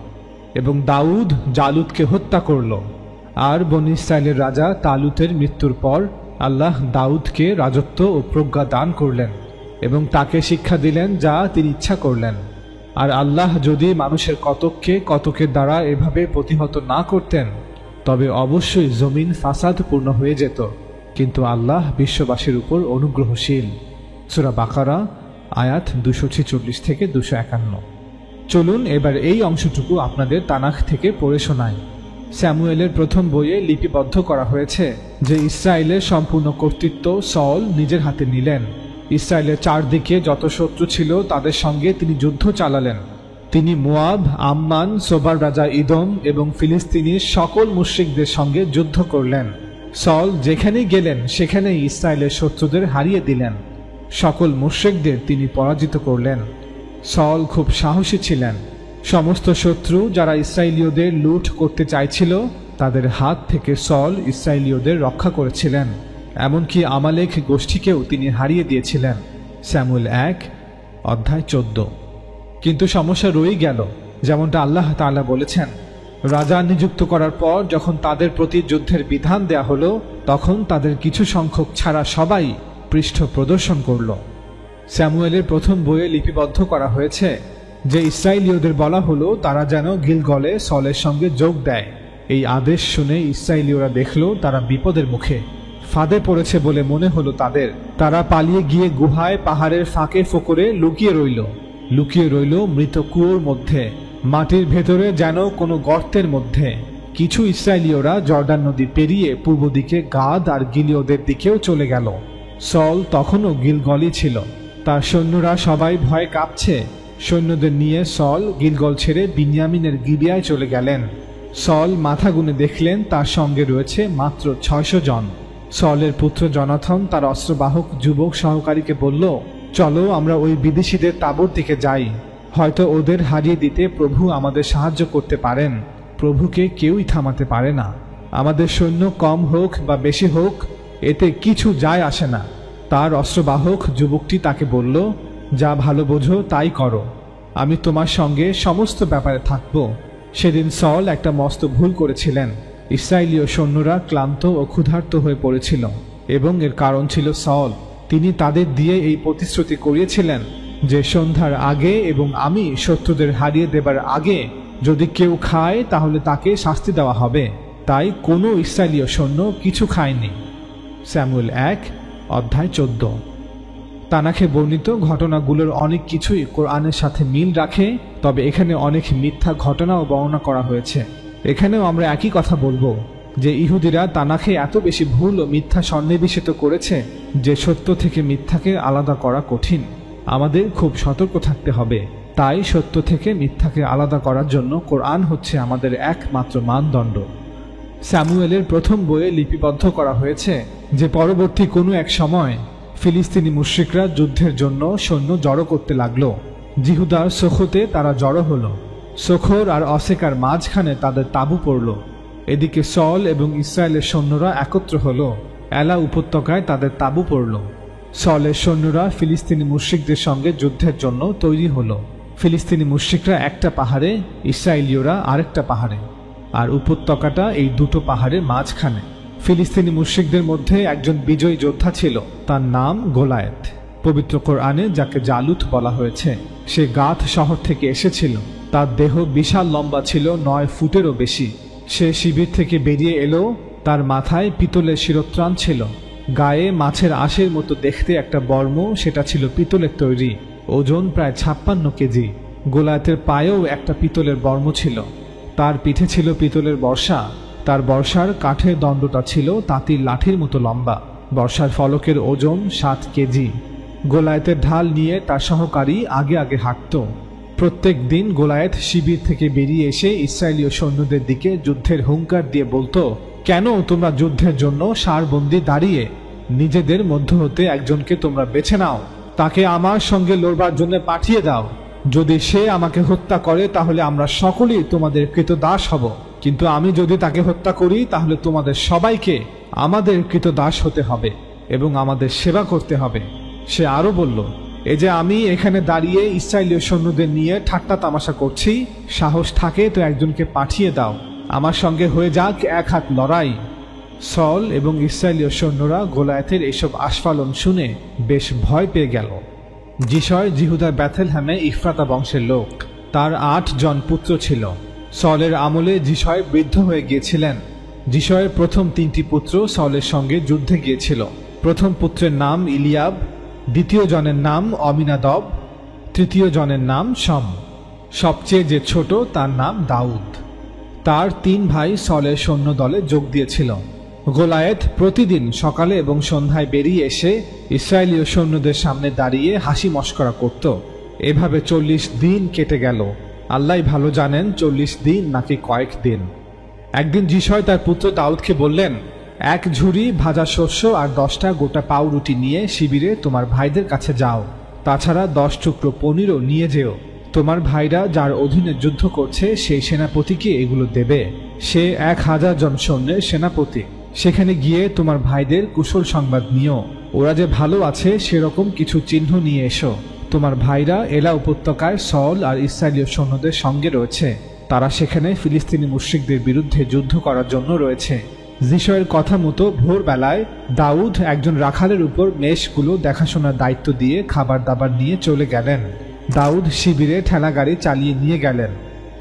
এবং দাউদ জালুতকে হত্যা করল। আর বনী ইসরাইলের রাজা তালুতের মৃত্যুর পর আল্লাহ দাউদকে রাজত্ব ও প্রজ্ঞা দান করলেন এবং তাকে শিক্ষা দিলেন যা তিনি ইচ্ছা করলেন। আর আল্লাহ যদি মানুষের কতককে কতকের দ্বারা এভাবে প্রতিহত না করতেন, তবে অবশ্যই জমিন ফাসাদপূর্ণ হয়ে যেত, কিন্তু আল্লাহ বিশ্ববাসীর উপর অনুগ্রহশীল। সূরা বাকারা আয়াত 246 থেকে 251। চলুন এবার এই অংশটুকু আপনাদের তানাখ থেকে পড়ে শোনাই। স্যামুয়েলের প্রথম বইয়ে লিপিবদ্ধ করা হয়েছে যে ইসরায়েলের সম্পূর্ণ কর্তৃত্ব সল নিজের হাতে নিলেন। ইসরায়েলের চারদিকে যত শত্রু ছিল তাদের সঙ্গে তিনি যুদ্ধ চালালেন। তিনি মোয়াব, আম্মান, সোবার রাজা ইদম এবং ফিলিস্তিনির সকল মুশরিকদের সঙ্গে যুদ্ধ করলেন। সল যেখানেই গেলেন সেখানেই ইসরায়েলের শত্রুদের হারিয়ে দিলেন। সকল মুশরিকদের তিনি পরাজিত করলেন। সল খুব সাহসী ছিলেন। সমস্ত শত্রু যারা ইসরায়েলীয়দের লুট করতে চাইছিল, তাদের হাত থেকে সল ইসরায়েলীয়দের রক্ষা করেছিলেন। এমনকি আমালেক গোষ্ঠীকেও তিনি হারিয়ে দিয়েছিলেন। স্যামুয়েল 1 অধ্যায় 14। কিন্তু সমস্যা রয়ে গেল, যেমনটা আল্লাহ তাআলা বলেছেন। রাজা নিযুক্ত করার পর যখন তাদের প্রতি যুদ্ধের বিধান দেয়া হলো, তখন তাদের কিছু সংখ্যক ছাড়া সবাই পৃষ্ঠ প্রদর্শন করল। স্যামুয়েলের প্রথম বইয়ে লিপিবদ্ধ করা হয়েছে যে ইসরায়েলীয়দের বলা হলো তারা যেন গিলগলে সলের সঙ্গে যোগ দেয়। এই আদেশ শুনে ইসরায়েলীয়রা দেখল তারা বিপদের মুখে, ফাঁদে পড়েছে বলে মনে হলো তাদের। তারা পালিয়ে গিয়ে গুহায় পাহাড়ের ফাঁকে ফোকরে লুকিয়ে রইল মৃত কুয়োর মধ্যে, মাটির ভেতরে যেন কোনো গর্তের মধ্যে। কিছু ইসরায়েলীয়রা জর্ডান নদী পেরিয়ে পূর্ব দিকে গাদ আর গিলিয়দের দিকেও চলে গেল। সল তখনও গিলগলই ছিল। তার সৈন্যরা সবাই ভয়ে কাঁপছে। সৈন্যদের নিয়ে সল গিলগল ছেড়ে বিন্যামিনের গিবিয়ায় চলে গেলেন। সল মাথা গুনে দেখলেন তার সঙ্গে রয়েছে মাত্র 600 জন। সলের পুত্র জনাথন তার অস্ত্রবাহক যুবক সহকারীকে বলল, চলো আমরা ওই বিদেশীদের তাঁবুর দিকে যাই, হয়তো ওদের হারিয়ে দিতে প্রভু আমাদের সাহায্য করতে পারেন। প্রভুকে কেউই থামাতে পারে না। আমাদের সৈন্য কম হোক বা বেশি হোক, এতে কিছু যায় আসে না। তার অস্ত্রবাহক যুবকটি তাকে বলল, যা ভালো বোঝো তাই করো, আমি তোমার সঙ্গে সমস্ত ব্যাপারে থাকব। সেদিন সল একটা মস্ত ভুল করেছিলেন। ইসরায়েলীয় সৈন্যরা ক্লান্ত ও ক্ষুধার্ত হয়ে পড়েছিল এবং এর কারণ ছিল সল। তিনি তাদের দিয়ে এই প্রতিশ্রুতি করিয়েছিলেন যে সন্ধ্যার আগে এবং আমি শত্রুদের হারিয়ে দেবার আগে যদি কেউ খায় তাহলে তাকে শাস্তি দেওয়া হবে। তাই কোনো ইসরায়েলীয় সৈন্য কিছু খায়নি। স্যামুয়েল 1 অধ্যায় 14। তানাখে বর্ণিত ঘটনাগুলোর অনেক কিছুই কোরআনের সাথে মিল রাখে, তবে এখানে অনেক মিথ্যা ঘটনাও বর্ণনা করা হয়েছে। এখানেও আমরা একই কথা বলবো যে ইহুদিরা তানাখে এত বেশি ভুল ও মিথ্যা সন্নিবেশিত করেছে যে সত্য থেকে মিথ্যাকে আলাদা করা কঠিন। আমাদের খুব সতর্ক থাকতে হবে। তাই সত্য থেকে মিথ্যাকে আলাদা করার জন্য কোরআন হচ্ছে আমাদের একমাত্র মানদণ্ড। স্যামুয়েলের প্রথম বইয়ে লিপিবদ্ধ করা হয়েছে যে পরবর্তী কোনো এক সময় ফিলিস্তিনি মুশরিকরা যুদ্ধের জন্য সৈন্য জড়ো করতে লাগলো। জিহুদার সোখোতে তারা জড়ো হলো। সোখর আর অসেকার মাঝখানে তাদের তাঁবু পড়ল। এদিকে সল এবং ইসরায়েলের সৈন্যরা একত্র হলো। এলা উপত্যকায় তাদের তাঁবু পড়ল। সলের সৈন্যরা ফিলিস্তিনি মুশরিকদের সঙ্গে যুদ্ধের জন্য তৈরি হলো। ফিলিস্তিনি মুশরিকরা একটা পাহাড়ে, ইসরায়েলীয়রা আরেকটা পাহাড়ে, আর উপত্যকাটা এই দুটো পাহাড়ের মাঝখানে। ফিলিস্তিনি মুশরিকদের মধ্যে একজন বিজয়ী যোদ্ধা ছিল, তার নাম গোলায়েত। পবিত্র কোরআনে যাকে জালুত বলা হয়েছে, সে গাথ শহর থেকে এসেছিল। তার দেহ বিশাল লম্বা ছিল, 9 ফুটেরও বেশি। সে শিবির থেকে বেরিয়ে এলো, তার মাথায় পিতলের শিরস্ত্রাণ ছিল, গায়ে মাছের আঁশের মতো দেখতে একটা বর্ম, সেটা ছিল পিতলের তৈরি, ওজন প্রায় 56 কেজি। গোলায়েতের পায়েও একটা পিতলের বর্ম ছিল, তার পিঠে ছিল পিতলের বর্ষা, তার বর্ষার কাঠের দণ্ডটা ছিল তাঁতির লাঠির মতো লম্বা, বর্ষার ফলকের ওজন 7 কেজি। গোলায়েতের ঢাল নিয়ে তার সহকারী আগে আগে হাঁটত। প্রত্যেক দিন গোলায়েত শিবির থেকে বেরিয়ে এসে ইসরায়েলীয় সৈন্যদের দিকে যুদ্ধের হুঙ্কার দিয়ে বলতো, কেন তোমরা যুদ্ধের জন্য সারবন্দি দাঁড়িয়ে? নিজেদের মধ্য হতে একজনকে তোমরা বেছে নাও, তাকে আমার সঙ্গে লড়বার জন্য পাঠিয়ে দাও। যদি সে আমাকে হত্যা করে তাহলে আমরা সকলেই তোমাদের কৃতদাস হব, কিন্তু আমি যদি তাকে হত্যা করি তাহলে তোমাদের সবাইকে আমাদের কৃতদাস হতে হবে এবং আমাদের সেবা করতে হবে। সে আরো বলল, এই যে আমি এখানে দাঁড়িয়ে ইসরায়েলীয় সৈন্যদের নিয়ে ঠাট্টা তামাশা করছি, সাহস থাকে তো একজনকে পাঠিয়ে দাও, আমার সঙ্গে হয়ে যাক 1 হাত লড়াই। সল এবং ইসরায়েলীয় সৈন্যরা গোলায়েতের এইসব আস্ফালন শুনে বেশ ভয় পেয়ে গেল। যিশয় জিহুদার বেথলেহেমে ইফরাতা বংশের লোক, তার 8 জন পুত্র ছিল। সলের আমলে যিশয় বৃদ্ধ হয়ে গিয়েছিলেন। যিশয়ের প্রথম 3টি পুত্র সলের সঙ্গে যুদ্ধে গিয়েছিল। প্রথম পুত্রের নাম ইলিয়াব, দ্বিতীয় জনের নাম অমিনাদব, তৃতীয় জনের নাম শম, সবচেয়ে যে ছোট তার নাম দাউদ। তার 3 ভাই সলের সৈন্য দলে যোগ দিয়েছিল। গোলায়েত প্রতিদিন সকালে এবং সন্ধ্যায় বেরিয়ে এসে ইসরায়েলীয় সৈন্যদের সামনে দাঁড়িয়ে হাসি মশকরা করত। এভাবে 40 দিন কেটে গেল। আল্লাহ ভালো জানেন 40 দিন নাকি কয়েক দিন। একদিন যিশয় তার পুত্র দাউদকে বললেন, 1 ঝুড়ি ভাজা শস্য আর 10টা গোটা পাউরুটি নিয়ে শিবিরে তোমার ভাইদের কাছে যাও, তাছাড়া 10 টুকরো পনিরও নিয়ে যেও। তোমার ভাইরা যার অধীনে যুদ্ধ করছে সেই সেনাপতিকে এগুলো দেবে। সে 1000 জন সৈন্যের সেনাপতি। সেখানে গিয়ে তোমার ভাইদের কুশল সংবাদ নিও, ওরা যে ভালো আছে সেরকম কিছু চিহ্ন নিয়ে এসো। তোমার ভাইরা এলা উপত্যকায় সল আর ইসরায়েলীয় সৈন্যদের সঙ্গে রয়েছে, তারা সেখানে ফিলিস্তিনি মুশরিকদের বিরুদ্ধে যুদ্ধ করার জন্য রয়েছে। যিশয়ের কথা মতো ভোরবেলায় দাউদ একজন রাখালের উপর মেষগুলো দেখাশোনার দায়িত্ব দিয়ে খাবার দাবার নিয়ে চলে গেলেন। দাউদ শিবিরে ঠেলাগাড়ি চালিয়ে নিয়ে গেলেন।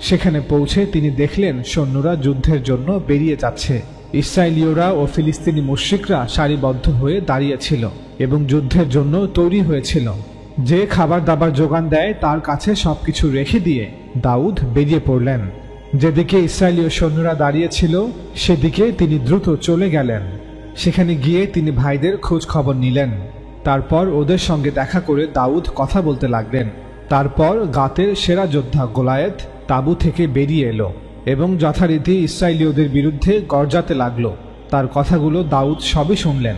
সেখানে পৌঁছে তিনি দেখলেন সৈন্যরা যুদ্ধের জন্য বেরিয়ে যাচ্ছে। ইসরায়েলীয়রা ও ফিলিস্তিনি মুশরিকরা সারিবদ্ধ হয়ে দাঁড়িয়েছিল এবং যুদ্ধের জন্য তৈরি হয়েছিল। যে খাবার দাবার যোগান দেয় তার কাছে সবকিছু রেখে দিয়ে দাউদ বেরিয়ে পড়লেন। যেদিকে ইসরায়েলীয় সৈন্যরা দাঁড়িয়েছিল সেদিকে তিনি দ্রুত চলে গেলেন। সেখানে গিয়ে তিনি ভাইদের খোঁজ খবর নিলেন। তারপর ওদের সঙ্গে দেখা করে দাউদ কথা বলতে লাগলেন। তারপর গাতের সেরা যোদ্ধা গোলায়েত তাঁবু থেকে বেরিয়ে এলো এবং যথারীতি ইসরায়েলীয়দের বিরুদ্ধে গর্জাতে লাগলো। তার কথাগুলো দাউদ সবই শুনলেন।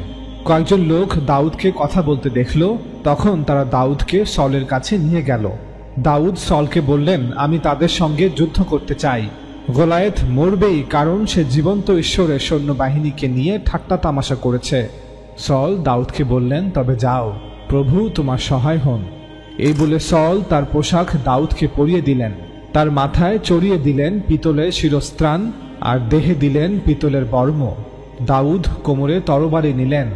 কয়েকজন লোক দাউদকে কথা বলতে দেখল, তখন তারা দাউদকে সলের কাছে নিয়ে গেল। দাউদ সলকে বললেন, আমি তাদের সঙ্গে যুদ্ধ করতে চাই। গোলায়েত মরবেই, কারণ সে জীবন্ত ঈশ্বরের সৈন্যবাহিনীকে নিয়ে ঠাট্টা তামাশা করেছে। সল দাউদকে বললেন, তবে যাও, প্রভু তোমার সহায় হন। এই বলে সল তার পোশাক দাউদকে পরিয়ে দিলেন। তার মাথায় চড়িয়ে দিলেন পিতলের শিরস্ত্রাণ আর দেহে দিলেন পিতলের বর্ম। দাউদ কোমরে তরবারি নিলেন।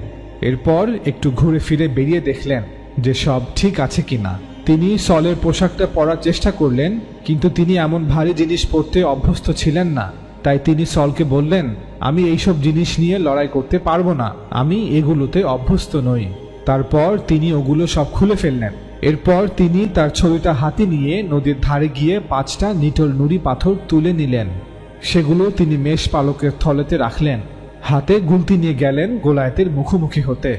এরপর একটু ঘুরে ফিরে বেরিয়ে দেখলেন যে সব ঠিক আছে কিনা। তিনি সলের পোশাকটা পরার চেষ্টা করলেন, কিন্তু তিনি এমন ভারী জিনিস পরতে অভ্যস্ত ছিলেন না। তাই তিনি সলকে বললেন, আমি এইসব জিনিস নিয়ে লড়াই করতে পারবো না, আমি এগুলোতে অভ্যস্ত নই। তারপর তিনি ওগুলো সব খুলে ফেললেন। এরপর তিনি তার ছবিটা হাতে নিয়ে নদীর ধারে গিয়ে 5টা নিটোল নুড়ি পাথর তুলে নিলেন। সেগুলো তিনি মেষ পালকের থলেতে রাখলেন। হাতে গুলতি নিয়ে গেলেন গোলায়েতের মুখোমুখি হতে।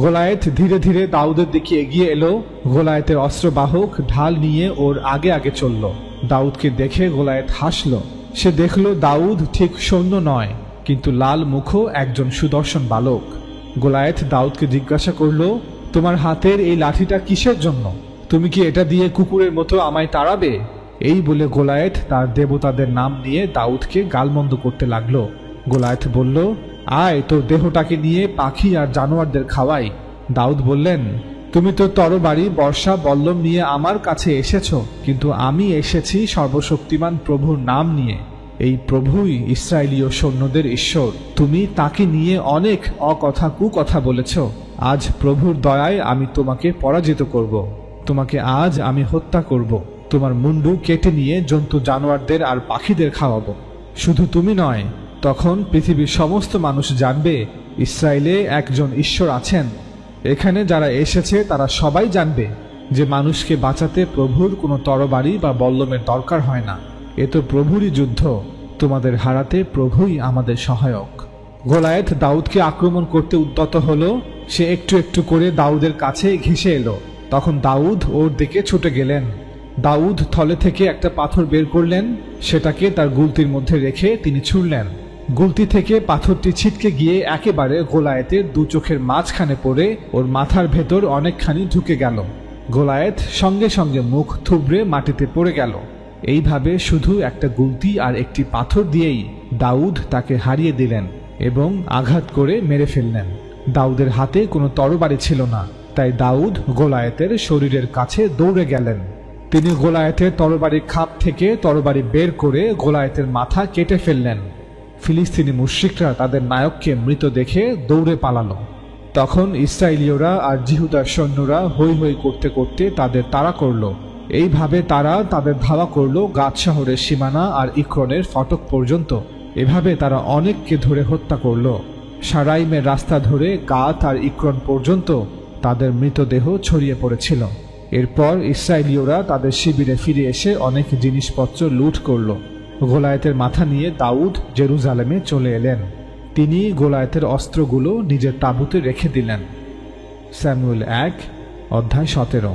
গোলায়েত ধীরে ধীরে দাউদের দিকে এগিয়ে এলো। গোলায়েতের অস্ত্রবাহক ঢাল নিয়ে ওর আগে আগে চলল। দাউদকে দেখে গোলায়েত হাসল। সে দেখল দাউদ ঠিক সৈন্য নয়, কিন্তু লাল মুখো একজন সুদর্শন বালক। গোলায়েত দাউদকে জিজ্ঞাসা করল, তোমার হাতের এই লাঠিটা কিসের জন্য? তুমি কি এটা দিয়ে কুকুরের মতো আমায় তাড়াবে? এই বলে গোলায়েত তার দেবতাদের নাম নিয়ে দাউদকে গালমন্দ করতে লাগলো। গোলায়েত বলল, আয় তোর দেহটাকে নিয়ে পাখি আর জানোয়ারদের খাওয়াই। দাউদ বললেন, তুমি তো তরবারি বর্ষা বল্লম নিয়ে আমার কাছে এসেছো, কিন্তু আমি এসেছি সর্বশক্তিমান প্রভুর নাম নিয়ে। এই প্রভুই ইসরায়েলীয় সৈন্যদের ঈশ্বর। তুমি তাকে নিয়ে অনেক অকথা কুকথা বলেছ। আজ প্রভুর দয়ায় আমি তোমাকে পরাজিত করব। তোমাকে আজ আমি হত্যা করব, তোমার মুন্ডু কেটে নিয়ে জন্তু জানোয়ারদের আর পাখিদের খাওয়াবো। শুধু তুমি নয়, তখন পৃথিবীর সমস্ত মানুষ জানবে ইসরায়েলে একজন ঈশ্বর আছেন। এখানে যারা এসেছে তারা সবাই জানবে যে মানুষকে বাঁচাতে প্রভুর কোনো তরবারি বা বল্লমের দরকার হয় না। এ তো প্রভুরই যুদ্ধ, তোমাদের হারাতে প্রভুই আমাদের সহায়ক। গোলায়েত দাউদকে আক্রমণ করতে উদ্যত হলো। সে একটু একটু করে দাউদের কাছে ঘেঁষে এলো। তখন দাউদ ওর দিকে ছুটে গেলেন। দাউদ থলে থেকে একটা পাথর বের করলেন, সেটাকে তার গুলতির মধ্যে রেখে তিনি ছুঁড়লেন। গুলতি থেকে পাথরটি ছিটকে গিয়ে একেবারে গোলায়েতের দু চোখের মাঝখানে পড়ে ওর মাথার ভেতর অনেকখানি ঢুকে গেল। গোলায়েত সঙ্গে সঙ্গে মুখ থুবড়ে মাটিতে পড়ে গেল। এইভাবে শুধু একটা গুলতি আর একটি পাথর দিয়েই দাউদ তাকে হারিয়ে দিলেন এবং আঘাত করে মেরে ফেললেন। দাউদের হাতে কোনো তরবারি ছিল না, তাই দাউদ গোলায়েতের শরীরের কাছে দৌড়ে গেলেন। তিনি গোলায়েতের তরবারির খাপ থেকে তরবারি বের করে গোলায়েতের মাথা কেটে ফেললেন। ফিলিস্তিনি মুশরিকরা তাদের নায়ককে মৃত দেখে দৌড়ে পালালো। তখন ইসরায়েলীয়রা আর জিহুদার সৈন্যরা হৈ হৈ করতে করতে তাদের তাড়া করল। এইভাবে তারা তাদের ধাওয়া করল গাদ শহরের সীমানা আর ইক্রনের ফটক পর্যন্ত। এভাবে তারা অনেককে ধরে হত্যা করল। সারাইমের রাস্তা ধরে গাদ আর ইক্রন পর্যন্ত তাদের মৃতদেহ ছড়িয়ে পড়েছিল। এরপর ইসরায়েলীয়রা তাদের শিবিরে ফিরে এসে অনেক জিনিসপত্র লুট করল। গোলায়েতের মাথা নিয়ে দাউদ জেরুজালেমে চলে এলেন। তিনি গোলায়েতের অস্ত্রগুলো নিজের তাঁবুতে রেখে দিলেন। স্যামুয়েল 1 অধ্যায় 17।